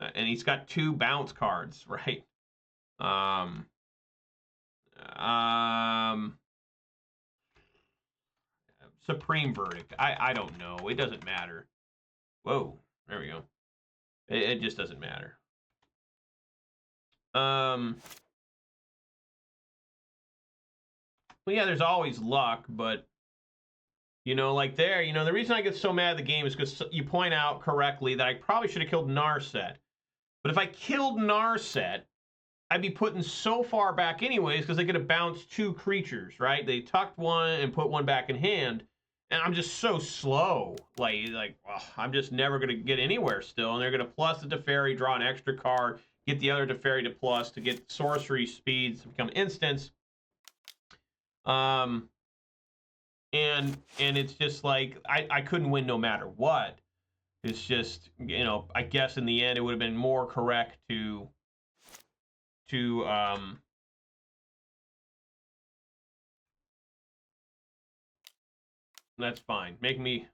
And he's got 2 bounce cards, right? Supreme Verdict. I don't know. It doesn't matter. Whoa. There we go. It just doesn't matter. Well, yeah, there's always luck, but you know, like there, you know, the reason I get so mad at the game is because you point out correctly that I probably should have killed Narset. But if I killed Narset, I'd be putting so far back anyways because they could have bounced 2 creatures, right? They tucked one and put one back in hand. And I'm just so slow. Like well, I'm just never going to get anywhere still. And they're going to plus the Teferi, draw an extra card, get the other Teferi to plus to get sorcery speeds to become instants. And it's just like I couldn't win no matter what. It's just, you know, I guess in the end it would have been more correct to That's fine. Make me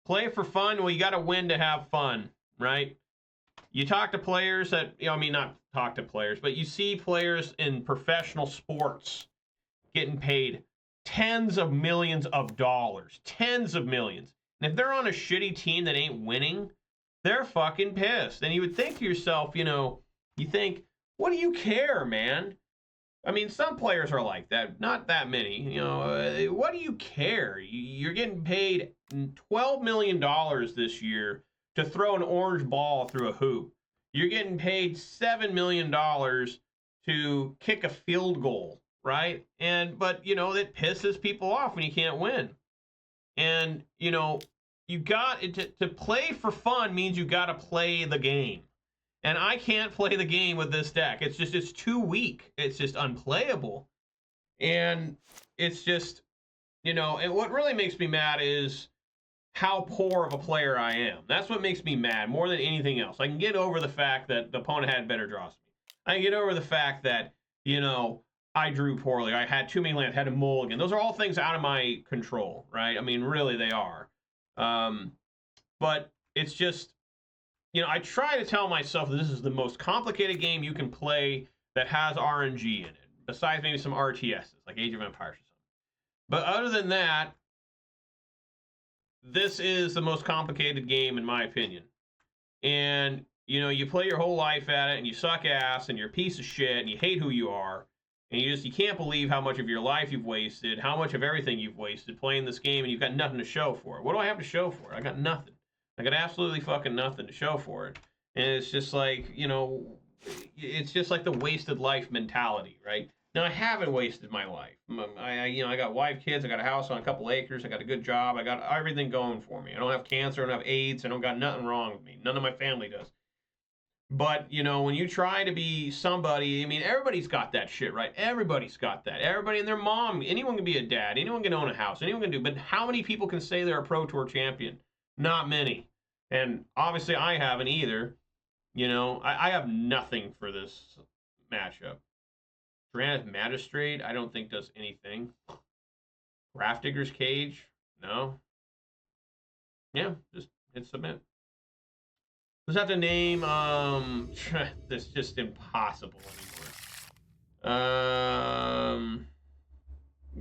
play for fun. Well, you got to win to have fun, right? You talk to players that, I mean, not talk to players, but you see players in professional sports getting paid tens of millions of dollars. Tens of millions. And if they're on a shitty team that ain't winning, they're fucking pissed. And you would think to yourself, you think, what do you care, man? I mean, some players are like that. Not that many. What do you care? You're getting paid $12 million this year to throw an orange ball through a hoop. You're getting paid $7 million to kick a field goal, right? But it pisses people off when you can't win. And, you got to play for fun means you got to play the game. And I can't play the game with this deck. It's too weak. It's just unplayable. And it's just, and what really makes me mad is how poor of a player I am. That's what makes me mad more than anything else. I can get over the fact that the opponent had better draws than me. I can get over the fact that, I drew poorly. I had too many lands, had a mulligan. Those are all things out of my control, right? I mean, really, they are. But it's just, I try to tell myself that this is the most complicated game you can play that has RNG in it, besides maybe some RTSs, like Age of Empires or something. But other than that, this is the most complicated game in my opinion. And, you play your whole life at it, and you suck ass, and you're a piece of shit, and you hate who you are, and you can't believe how much of your life you've wasted, how much of everything you've wasted playing this game, and you've got nothing to show for it. What do I have to show for it? I got nothing. I got absolutely fucking nothing to show for it. And it's just like, it's just like the wasted life mentality, right? Now, I haven't wasted my life. I got wife, kids, I got a house on a couple acres, I got a good job, I got everything going for me. I don't have cancer, I don't have AIDS, I don't got nothing wrong with me. None of my family does. But, when you try to be somebody, I mean, everybody's got that shit, right? Everybody's got that. Everybody and their mom, anyone can be a dad, anyone can own a house, anyone can do, but how many people can say they're a Pro Tour champion? Not many. And obviously I haven't either. I have nothing for this matchup. Tyranna's Magistrate, I don't think does anything. Grafdigger's Cage, no. Yeah, just hit submit. Just have to name, this is just impossible anymore.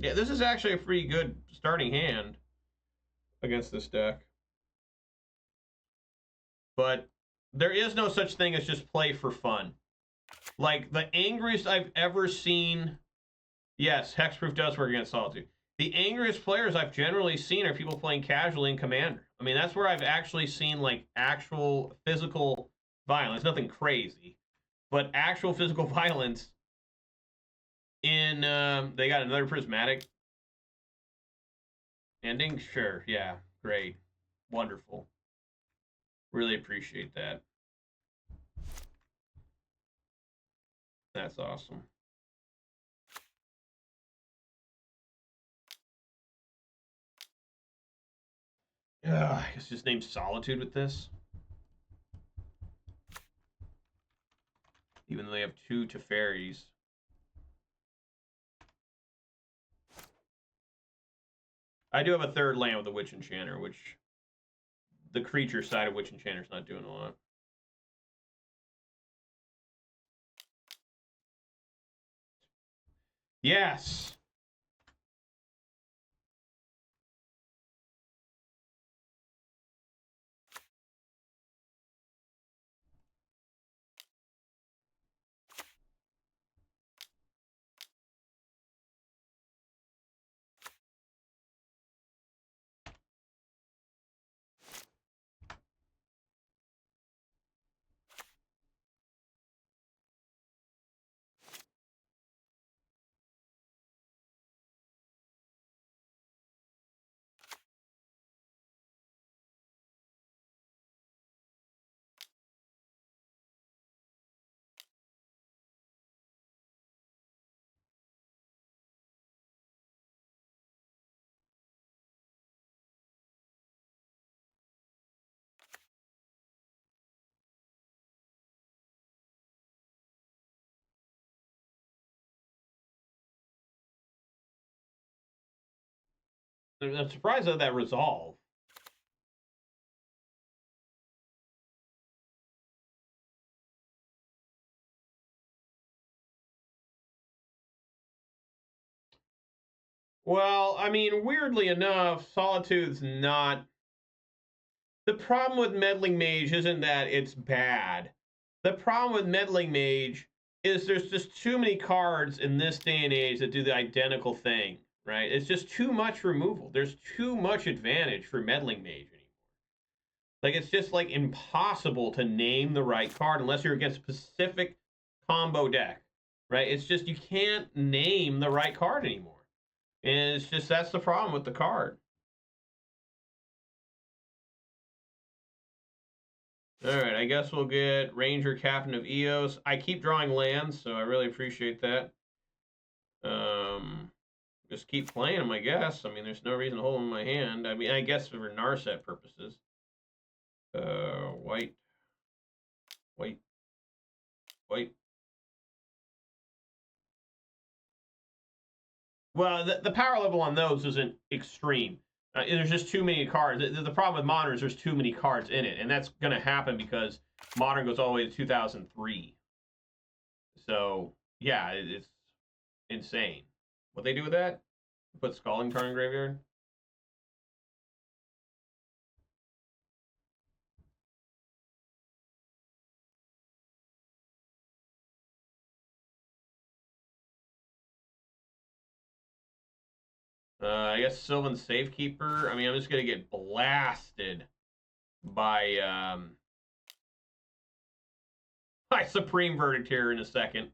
Yeah, this is actually a pretty good starting hand against this deck. But there is no such thing as just play for fun. Like, the angriest I've ever seen... Yes, Hexproof does work against Solitude. The angriest players I've generally seen are people playing casually in Commander. I mean, that's where I've actually seen, like, actual physical violence. Nothing crazy. But actual physical violence in... they got another Prismatic ending? Sure, yeah. Great. Wonderful. Really appreciate that. That's awesome. I guess just name Solitude with this. Even though they have 2 Teferis. I do have a 3rd land with the Witch Enchanter, which the creature side of Witch Enchanter is not doing a lot. Yes. I'm surprised at that resolve. Well, I mean, weirdly enough, Solitude's not... The problem with Meddling Mage isn't that it's bad. The problem with Meddling Mage is there's just too many cards in this day and age that do the identical thing, right? It's just too much removal. There's too much advantage for Meddling Mage anymore. Like, it's just, like, impossible to name the right card unless you're against a specific combo deck, right? It's just, you can't name the right card anymore. And it's just, that's the problem with the card. All right, I guess we'll get Ranger, Captain of Eos. I keep drawing lands, so I really appreciate that. Just keep playing them, I guess. I mean, there's no reason to hold them in my hand. I mean, I guess for Narset purposes. White. White. White. Well, the power level on those isn't extreme. There's just too many cards. The problem with Modern is there's too many cards in it, and that's going to happen because Modern goes all the way to 2003. So, yeah, it's insane. What they do with that? Put Scalding Tarn in Graveyard? I guess Sylvan Safekeeper. I mean, I'm just going to get blasted by by Supreme Verdict here in a second.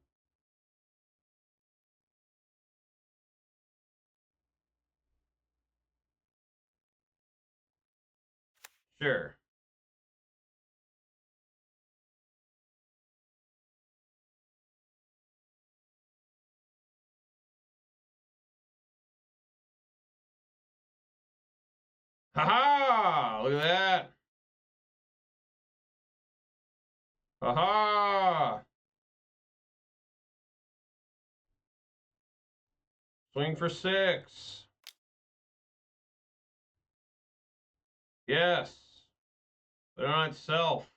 Sure. Ha-ha! Look at that. Ha-ha! Swing for 6. Yes. Put it on itself.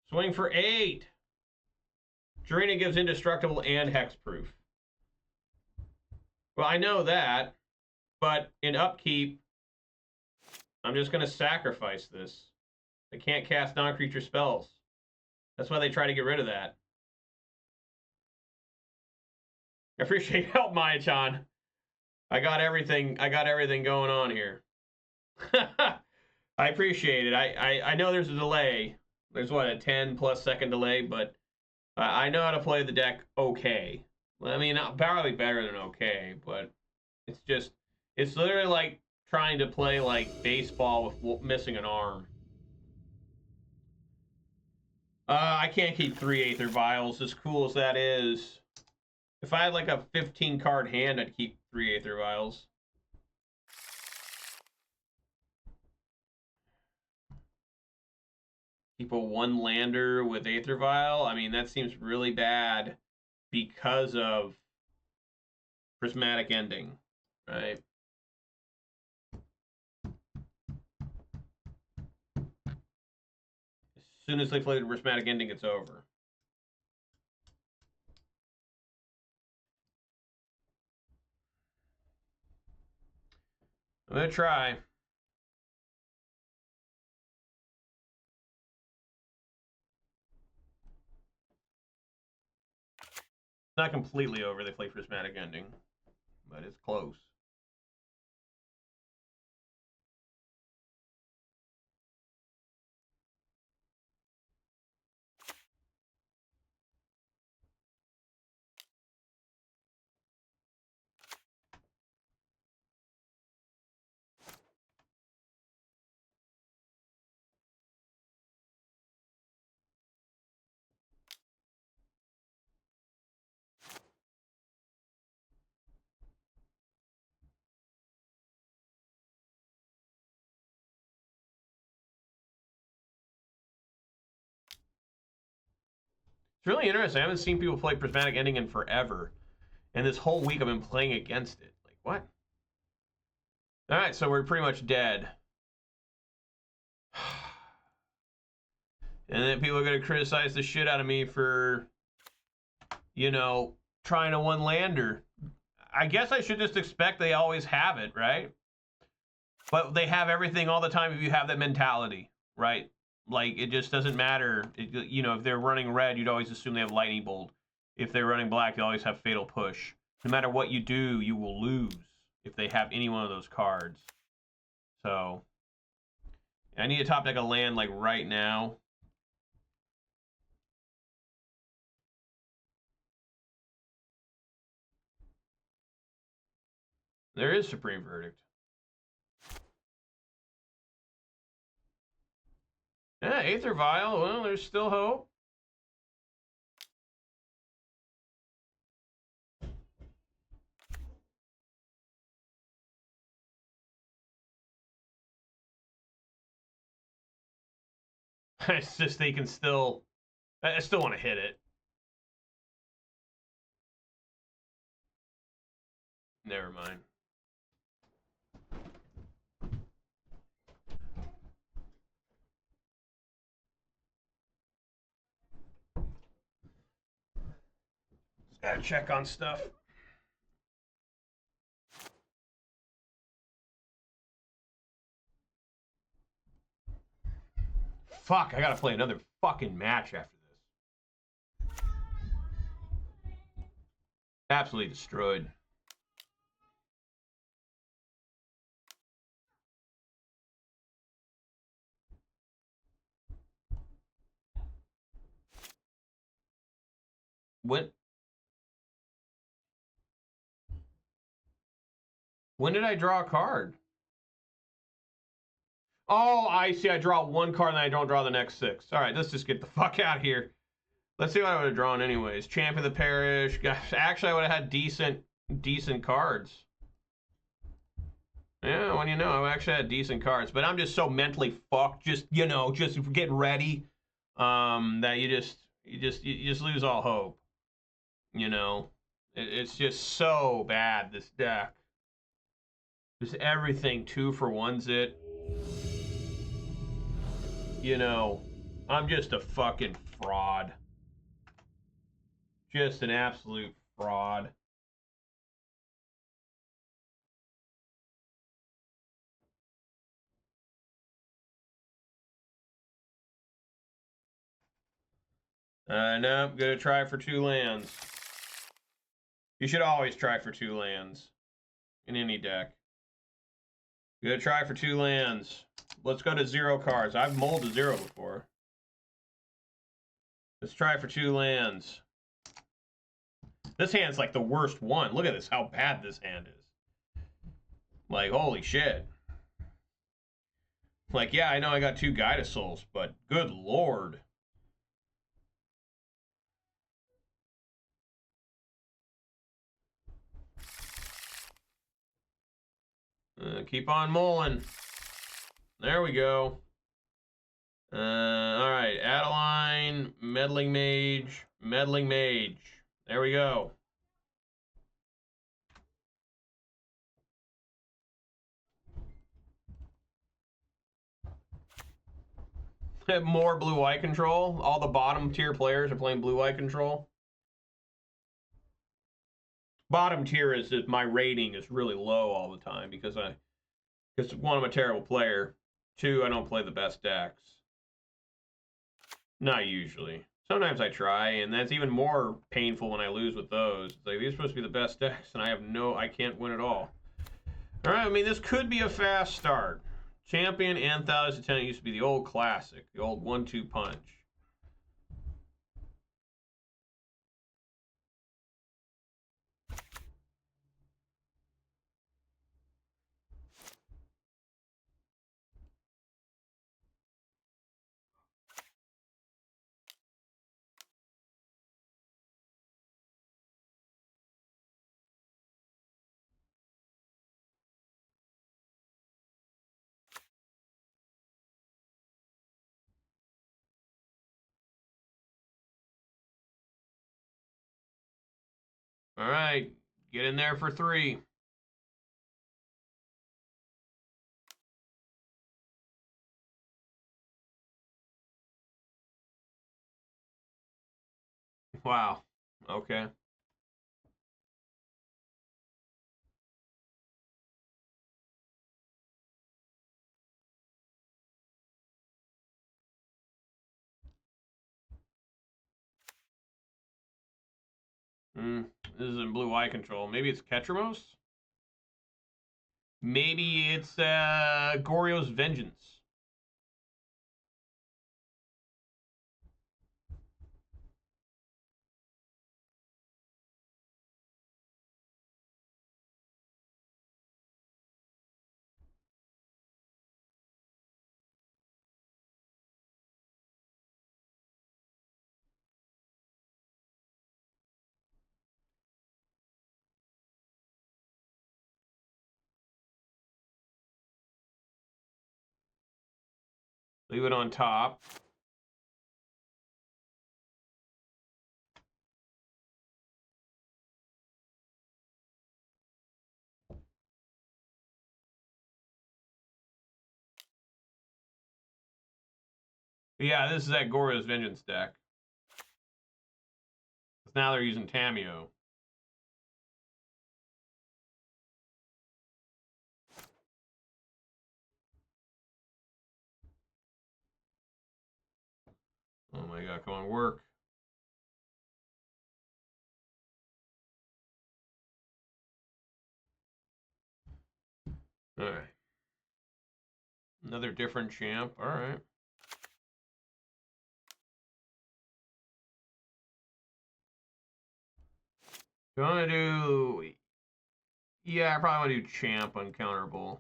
Swing for 8. Drina gives indestructible and hexproof. Well, I know that, but in upkeep, I'm just going to sacrifice this. They can't cast non-creature spells. That's why they try to get rid of that. I appreciate your help, Maya-chan. I got everything going on here. I appreciate it. I know there's a delay. There's what, a 10+ second delay, but I know how to play the deck okay. I mean, probably better than okay, but it's literally like trying to play like baseball with missing an arm. I can't keep 3 Aether Vials, as cool as that is. If I had like a 15 card hand, I'd keep 3 Aether Vials. Keep a 1-lander with Aether Vial. I mean, that seems really bad because of Prismatic Ending, right? As soon as they play the Prismatic Ending, it's over. I'm going to try. Not completely over, they play Prismatic Ending, but it's close. It's really interesting. I haven't seen people play Prismatic Ending in forever. And this whole week I've been playing against it. Like, what? All right, so we're pretty much dead. And then people are going to criticize the shit out of me for, you know, trying to one-lander. I guess I should just expect they always have it, right? But they have everything all the time if you have that mentality, right? Like, it just doesn't matter. You know, if they're running red, you'd always assume they have lightning bolt. If they're running black, you always have fatal push. No matter what you do, you will lose if they have any one of those cards. So, I need to top deck a land, like, right now. There is Supreme Verdict. Yeah, Aether Vial. Well, there's still hope. It's just they can still... I still want to hit it. Never mind. Just gotta check on stuff. Fuck, I gotta play another fucking match after this. Absolutely destroyed. When did I draw a card? Oh, I see. I draw one card and then I don't draw the next 6. All right, let's just get the fuck out of here. Let's see what I would have drawn anyways. Champion of the Parish. Gosh, actually, I would have had decent cards. Yeah, when you know, I actually had decent cards, but I'm just so mentally fucked. Just just getting ready. That you just lose all hope. You know, it's just so bad. This deck. Just everything 2-for-1s it. You know, I'm just a fucking fraud. Just an absolute fraud. No, I'm gonna try for 2 lands. You should always try for 2 lands in any deck. Gonna try for 2 lands. Let's go to 0 cards. I've mulled to 0 before. Let's try for 2 lands. This hand's like the worst one. Look at this, how bad this hand is. Like, holy shit. Like, yeah, I know I got 2 Guide of Souls, but good lord. Keep on mulling. There we go. All right, Adeline, Meddling Mage, Meddling Mage. There we go. More blue-white control. All the bottom tier players are playing blue-white control. Bottom tier is that my rating is really low all the time because one, I'm a terrible player. 2, I don't play the best decks. Not usually. Sometimes I try, and that's even more painful when I lose with those. It's like, these are supposed to be the best decks, and I can't win at all. All right, I mean, this could be a fast start. Champion and Thousand Lieutenant used to be the old classic, the old 1-2 punch. All right, get in there for 3. Wow. Okay. This is in blue eye control. Maybe it's Ketramos? Maybe it's Goryo's Vengeance. Leave it on top. But yeah, this is that Goryo's Vengeance deck. Now they're using Tamiyo. Oh my god, come on, work. Alright. Another different champ. Alright. Do I want to do... Yeah, I probably want to do champ uncounterable.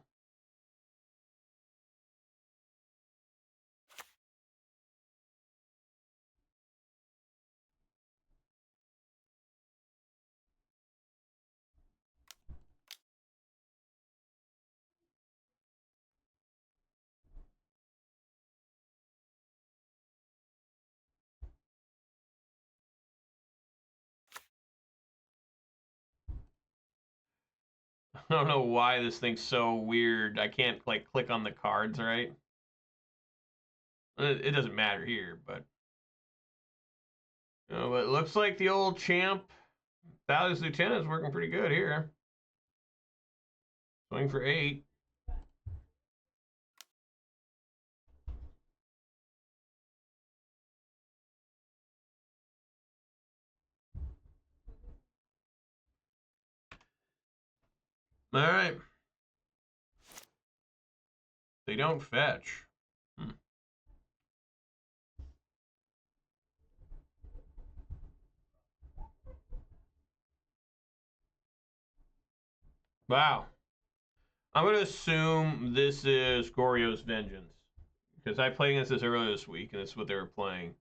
I don't know why this thing's so weird. I can't like click on the cards, right? It doesn't matter here, but but it looks like the old champ Valley's Lieutenant is working pretty good here. Swing for 8. All right. They don't fetch. Wow. I'm going to assume this is Goryo's Vengeance. Because I played against this earlier this week, and it's what they were playing.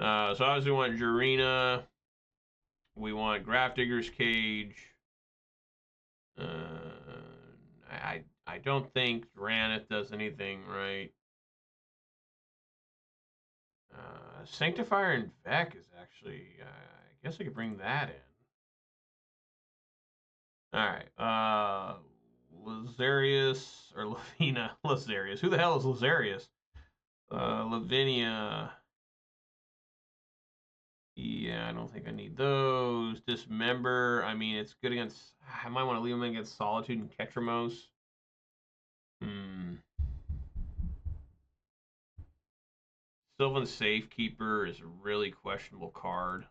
So obviously we want Jurina. We want Grafdigger's Cage. I don't think Dranith does anything right. Sanctifier and Vec is actually... I guess I could bring that in. Alright. Lazarius... Or Lavina. Lazarius. Who the hell is Lazarius? Lavinia... Yeah, I don't think I need those. Dismember, I mean, it's good against... I might want to leave them against Solitude and Ketramos. Sylvan Safekeeper is a really questionable card.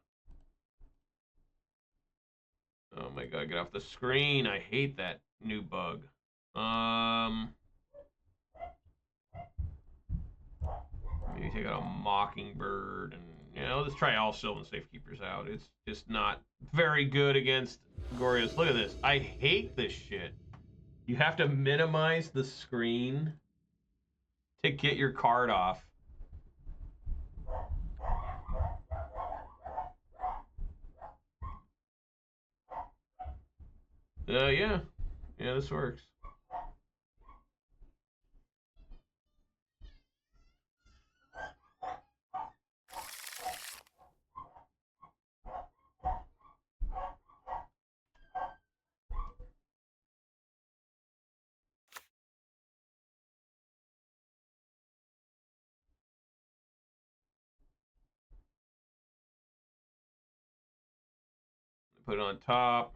Oh my god, get off the screen. I hate that new bug. Maybe take out a Mockingbird and let's try all Sylvan Safekeepers out. It's just not very good against Goryo's. Look at this. I hate this shit. You have to minimize the screen to get your card off. Yeah. Yeah, this works. Put it on top.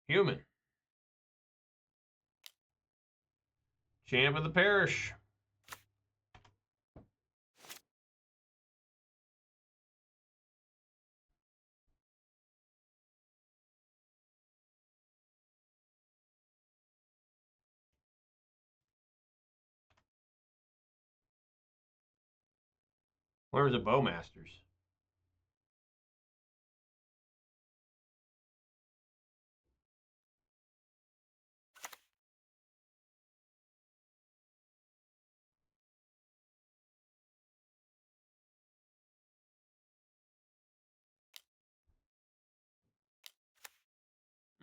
Human. Champ of the parish. Where was the Bowmasters?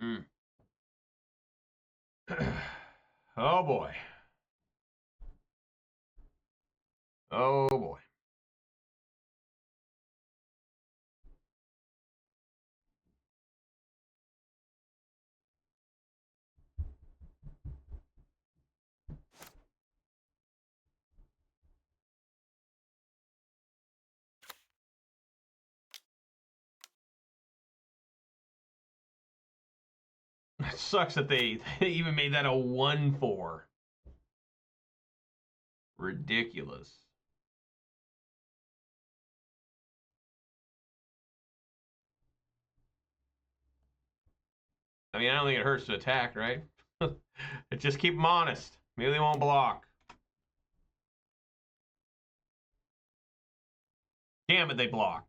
Mm. Oh boy. Oh boy. It sucks that they even made that a 1/4. Ridiculous. I mean, I don't think it hurts to attack, right? Just keep them honest. Maybe they won't block. Damn it, they blocked.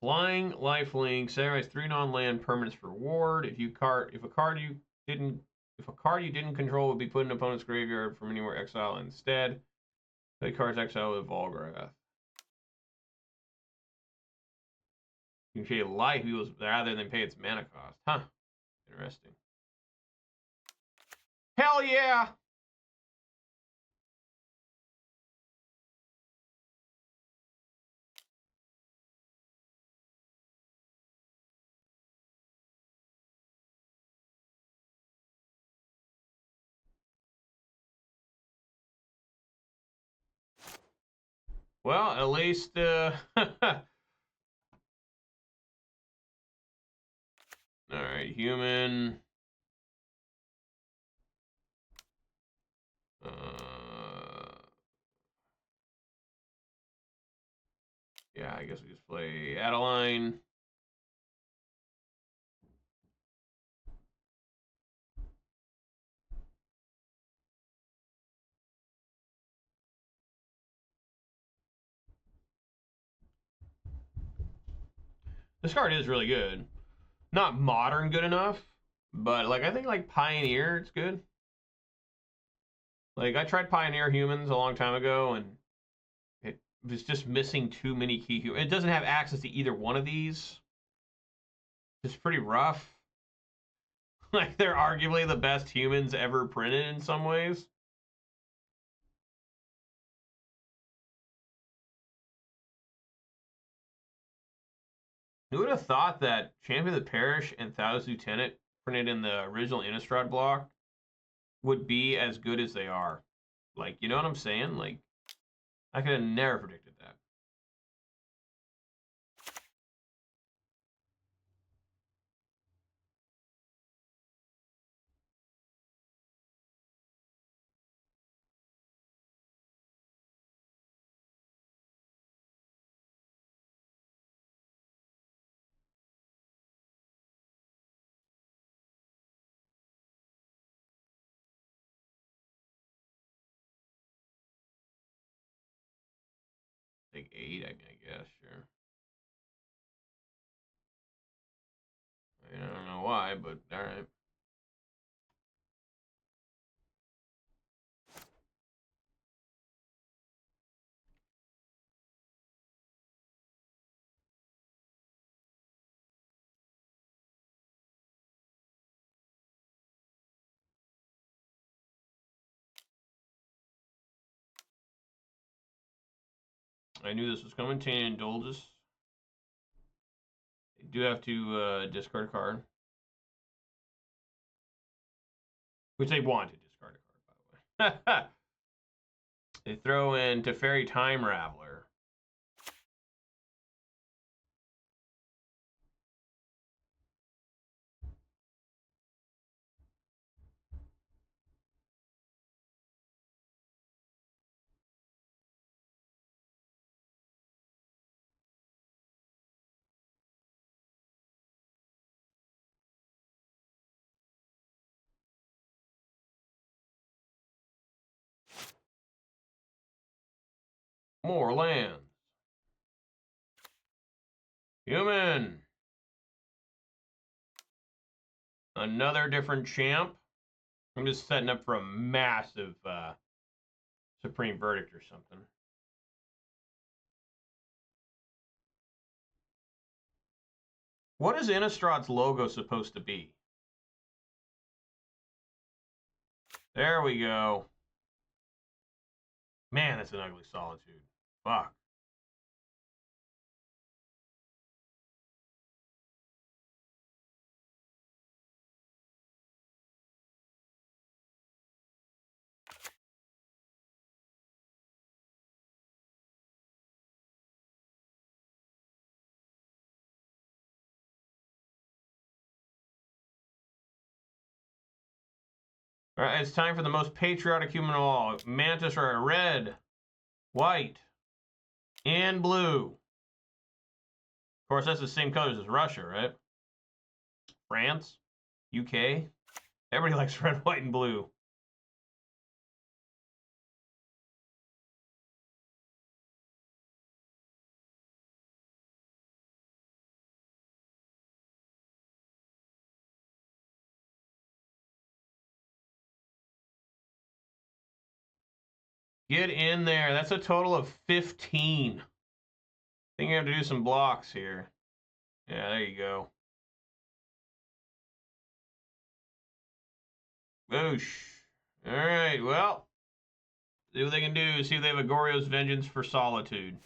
Flying lifelink sacrifice 3 non-land permanents for reward. If a card you didn't control would be put in an opponent's graveyard from anywhere exile instead. Play cards exile with Volgrath. You can pay life equals rather than pay its mana cost. Huh. Interesting. Hell yeah! Well, at least Alright, human. Yeah, I guess we just play Adeline. This card is really good. Not modern good enough, but like I think like Pioneer, it's good. Like I tried Pioneer Humans a long time ago, and it was just missing too many key humans. It doesn't have access to either one of these. It's pretty rough. Like they're arguably the best humans ever printed in some ways. Who would have thought that Champion of the Parish and Thou's Lieutenant printed in the original Innistrad block would be as good as they are? Like, you know what I'm saying? Like, I could have never predicted that. Take 8, I guess, sure. I don't know why, but alright. I knew this was coming. Tainted Indulgence. They do have to discard a card. Which they want to discard a card, by the way. They throw in Teferi Time Raveler. More lands. Human. Another different champ. I'm just setting up for a massive Supreme Verdict or something. What is Innistrad's logo supposed to be? There we go. Man, that's an ugly Solitude. Fuck. All right, it's time for the most patriotic human of all. Mantis are red, white, and blue. Of course, that's the same colors as Russia, right? France, UK. Everybody likes red, white, and blue. Get in there. That's a total of 15. I think you have to do some blocks here. Yeah, there you go. Boosh. All right, well, see what they can do. See if they have a Goryo's Vengeance for Solitude.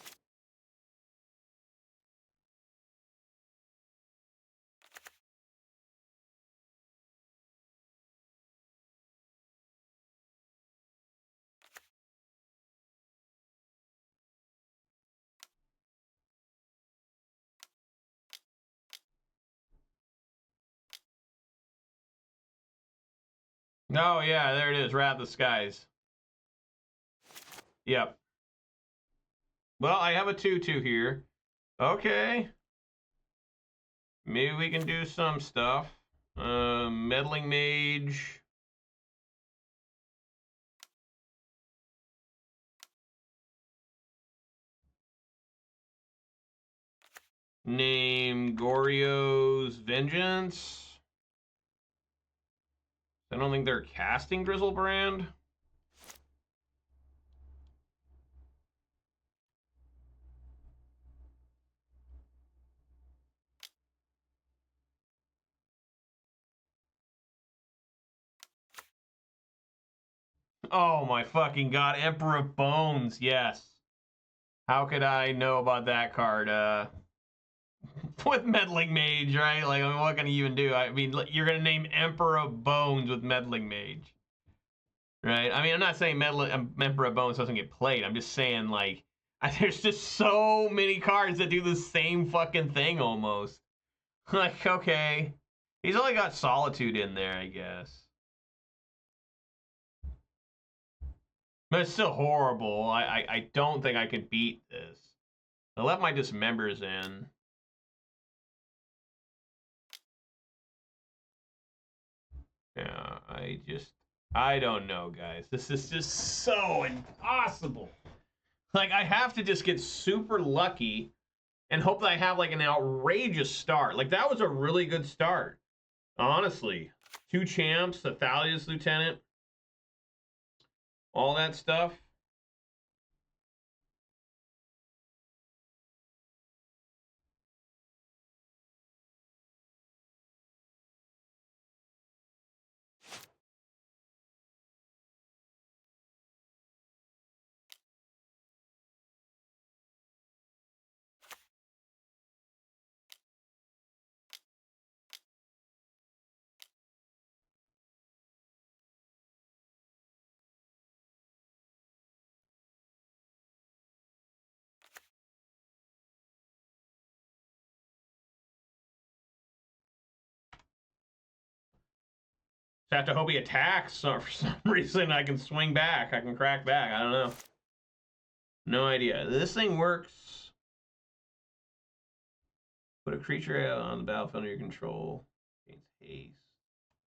Oh, yeah, there it is. Wrath of the Skies. Yep. Well, I have a 2/2 here. Okay. Maybe we can do some stuff. Meddling Mage. Name Goryo's Vengeance. I don't think they're casting Drizzlebrand. Oh my fucking god, Emperor of Bones, yes. How could I know about that card? With Meddling Mage, right? Like, I mean, what can you even do? I mean, you're gonna name Emperor of Bones with Meddling Mage, right? I mean, I'm not saying Emperor of Bones doesn't get played. I'm just saying, like, there's just so many cards that do the same fucking thing almost. Like, okay, he's only got Solitude in there, I guess. But it's still horrible. I don't think I can beat this. I left my Dismembers in. Yeah, I don't know, guys. This is just so impossible. Like, I have to just get super lucky and hope that I have, like, an outrageous start. Like, that was a really good start. Honestly. 2 champs, a Thalia's Lieutenant. All that stuff. have to hope he attacks, so for some reason I can swing back. I can crack back. I don't know. No idea. This thing works. Put a creature out on the battlefield under your control. Gains haste.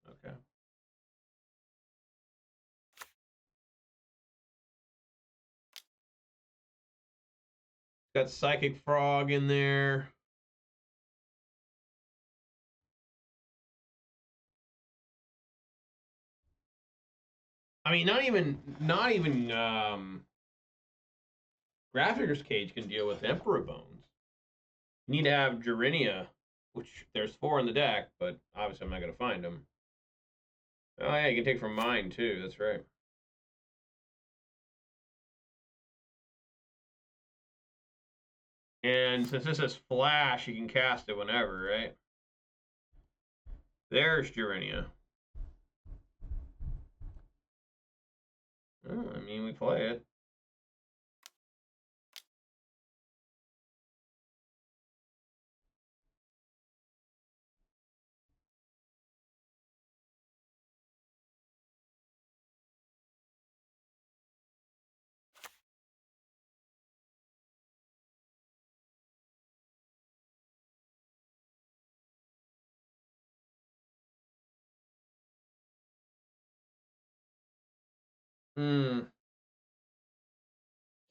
Okay. Got Psychic Frog in there. I mean, not even Graphics Cage can deal with Emperor Bones. You need to have Jurinia, which there's 4 in the deck, but obviously I'm not going to find them. Oh yeah, you can take from mine too. That's right. And since this is flash, you can cast it whenever, right? There's Jurinia. Oh, I mean, we play it.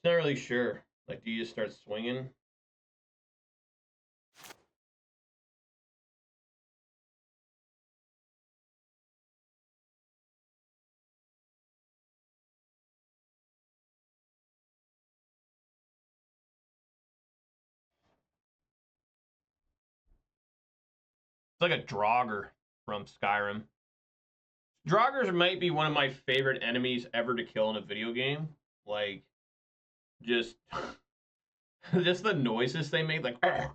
Not really sure. Like, do you just start swinging? It's like a Draugr from Skyrim. Draugrs might be one of my favorite enemies ever to kill in a video game. Like, just, just the noises they make, like, it's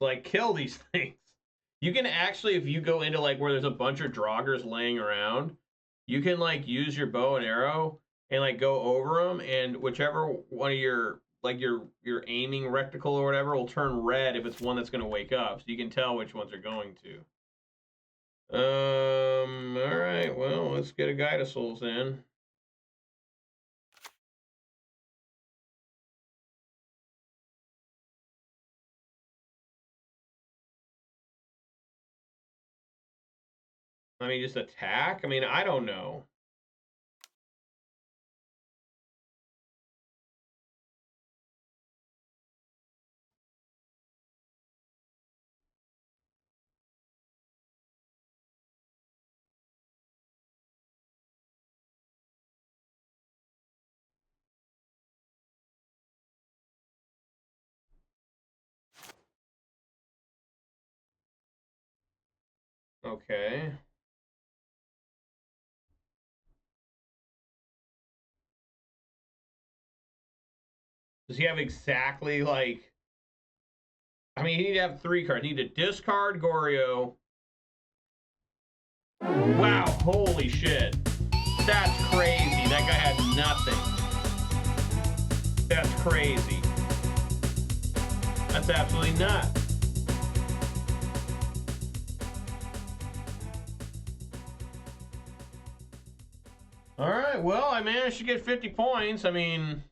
like, kill these things. You can actually, if you go into like where there's a bunch of Draugrs laying around, you can like use your bow and arrow and like go over them, and whichever one of your like your aiming reticle or whatever will turn red if it's one that's going to wake up, so you can tell which ones are going to. All right, well, let's get a Guide of Souls in. I mean, just attack? I mean, I don't know. Okay. Does he have exactly like... I mean, he need to have 3 cards. He need to discard Goryo. Wow, holy shit. That's crazy. That guy had nothing. That's crazy. That's absolutely nuts. All right, well, I managed to get 50 points. I mean,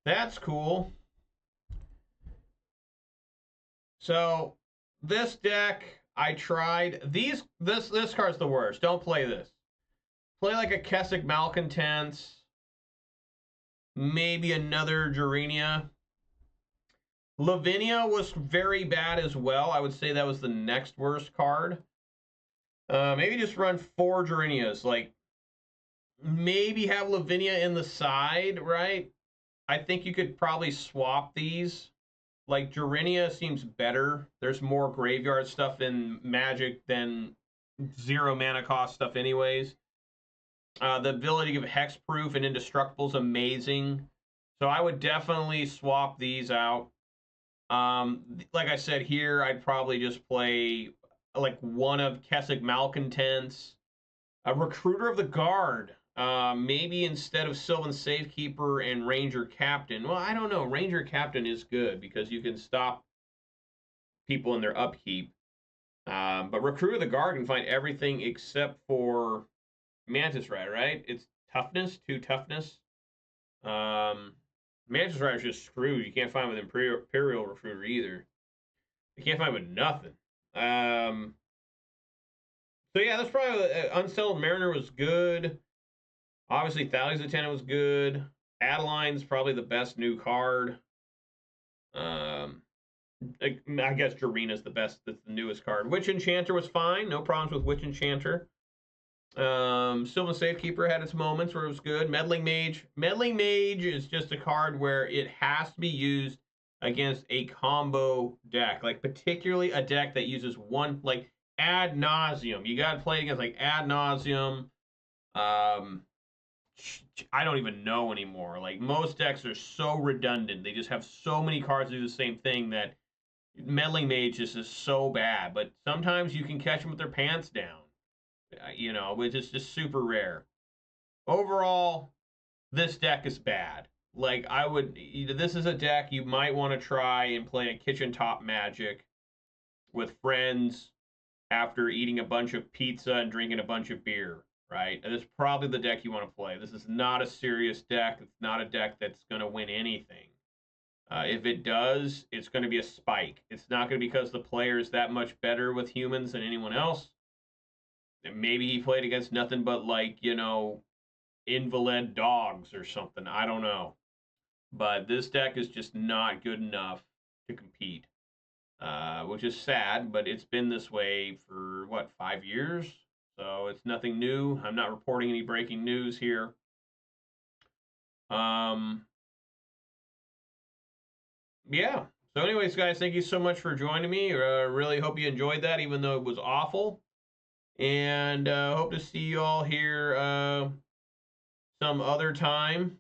that's cool. So, this deck, I tried. This card's the worst. Don't play this. Play like a Kessick Malcontents. Maybe another Jurinia. Lavinia was very bad as well. I would say that was the next worst card. Maybe just run 4 Jurinias. Like, maybe have Lavinia in the side, right? I think you could probably swap these. Like, Jurinia seems better. There's more graveyard stuff in Magic than 0 mana cost stuff anyways. The ability to give hexproof and indestructible is amazing. So I would definitely swap these out. Like I said here, I'd probably just play like one of Kessick Malcontents, a Recruiter of the Guard. Maybe instead of Sylvan Safekeeper and Ranger Captain. Well, I don't know. Ranger Captain is good because you can stop people in their upkeep. But Recruit of the Guard can find everything except for Mantis Rider, right? It's toughness, 2 toughness. Mantis Rider's just screwed. You can't find with Imperial Recruiter either. You can't find with nothing. So yeah, that's probably Unsettled Mariner was good. Obviously, Thales Lieutenant was good. Adeline's probably the best new card. I guess Jarina's the best. That's the newest card. Witch Enchanter was fine. No problems with Witch Enchanter. Sylvan Safekeeper had its moments where it was good. Meddling Mage. Meddling Mage is just a card where it has to be used against a combo deck. Like, particularly a deck that uses one, like, Ad Nauseum. You got to play against, like, Ad Nauseum. I don't even know anymore. Like, most decks are so redundant. They just have so many cards that do the same thing that Meddling Mage just is so bad. But sometimes you can catch them with their pants down. You know, which is just super rare. Overall, this deck is bad. Like, this is a deck you might want to try and play a kitchen top Magic with friends after eating a bunch of pizza and drinking a bunch of beer, right? And it's probably the deck you want to play. This is not a serious deck. It's not a deck that's going to win anything. If it does, it's going to be a spike. It's not going to be because the player is that much better with humans than anyone else. And maybe he played against nothing but, like, you know, invalid dogs or something. I don't know. But this deck is just not good enough to compete, which is sad, but it's been this way for, what, 5 years? So it's nothing new. I'm not reporting any breaking news here. Yeah. So anyways, guys, thank you so much for joining me. Really hope you enjoyed that, even though it was awful. And hope to see you all here some other time.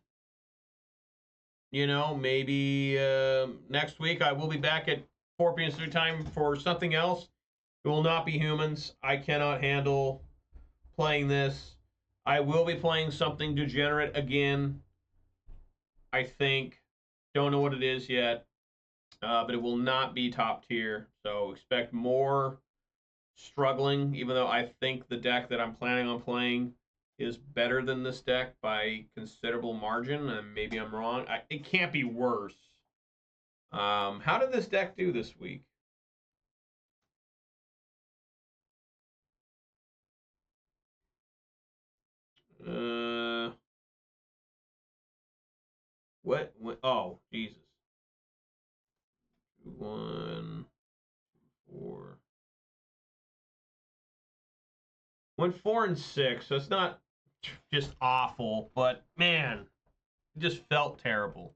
You know, maybe next week. I will be back at 4 p.m. Pacific time for something else. It will not be humans. I cannot handle playing this. I will be playing something degenerate again, I think. Don't know what it is yet. But it will not be top tier. So expect more struggling, even though I think the deck that I'm planning on playing is better than this deck by considerable margin, and maybe I'm wrong. It can't be worse. How did this deck do this week? What? Oh, Jesus. 2, 1, 4. Went 4 and 6, so it's not just awful, but man, it just felt terrible.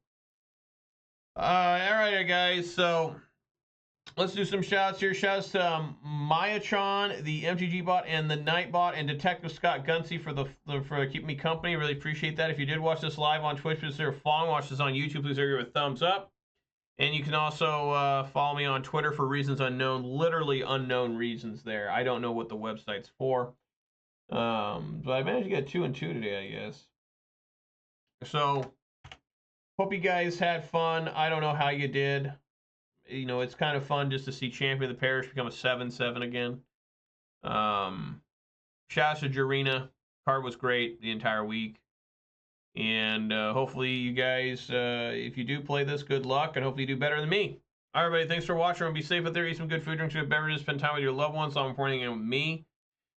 All right, guys. So let's do some shouts here. Shouts to Mayatron, the MTG bot, and the Night bot, and Detective Scott Gunsey for keeping me company. Really appreciate that. If you did watch this live on Twitch, consider following. Watch this on YouTube. Please give it a thumbs up. And you can also follow me on Twitter for reasons unknown, literally unknown reasons there. I don't know what the website's for. But I managed to get 2 and 2 today, I guess. So, hope you guys had fun. I don't know how you did. You know, it's kind of fun just to see Champion of the Parish become a 7/7 again. Shouts to Jarina. Card was great the entire week. And hopefully you guys, if you do play this, good luck, and hopefully you do better than me. All right, everybody, thanks for watching. Be safe out there. Eat some good food, drink some good beverages, spend time with your loved ones. I'm reporting in with me.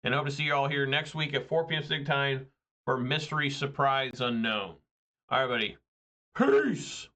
And I hope to see you all here next week at 4 p.m. Pacific time for Mystery Surprise Unknown. All right, everybody. Peace!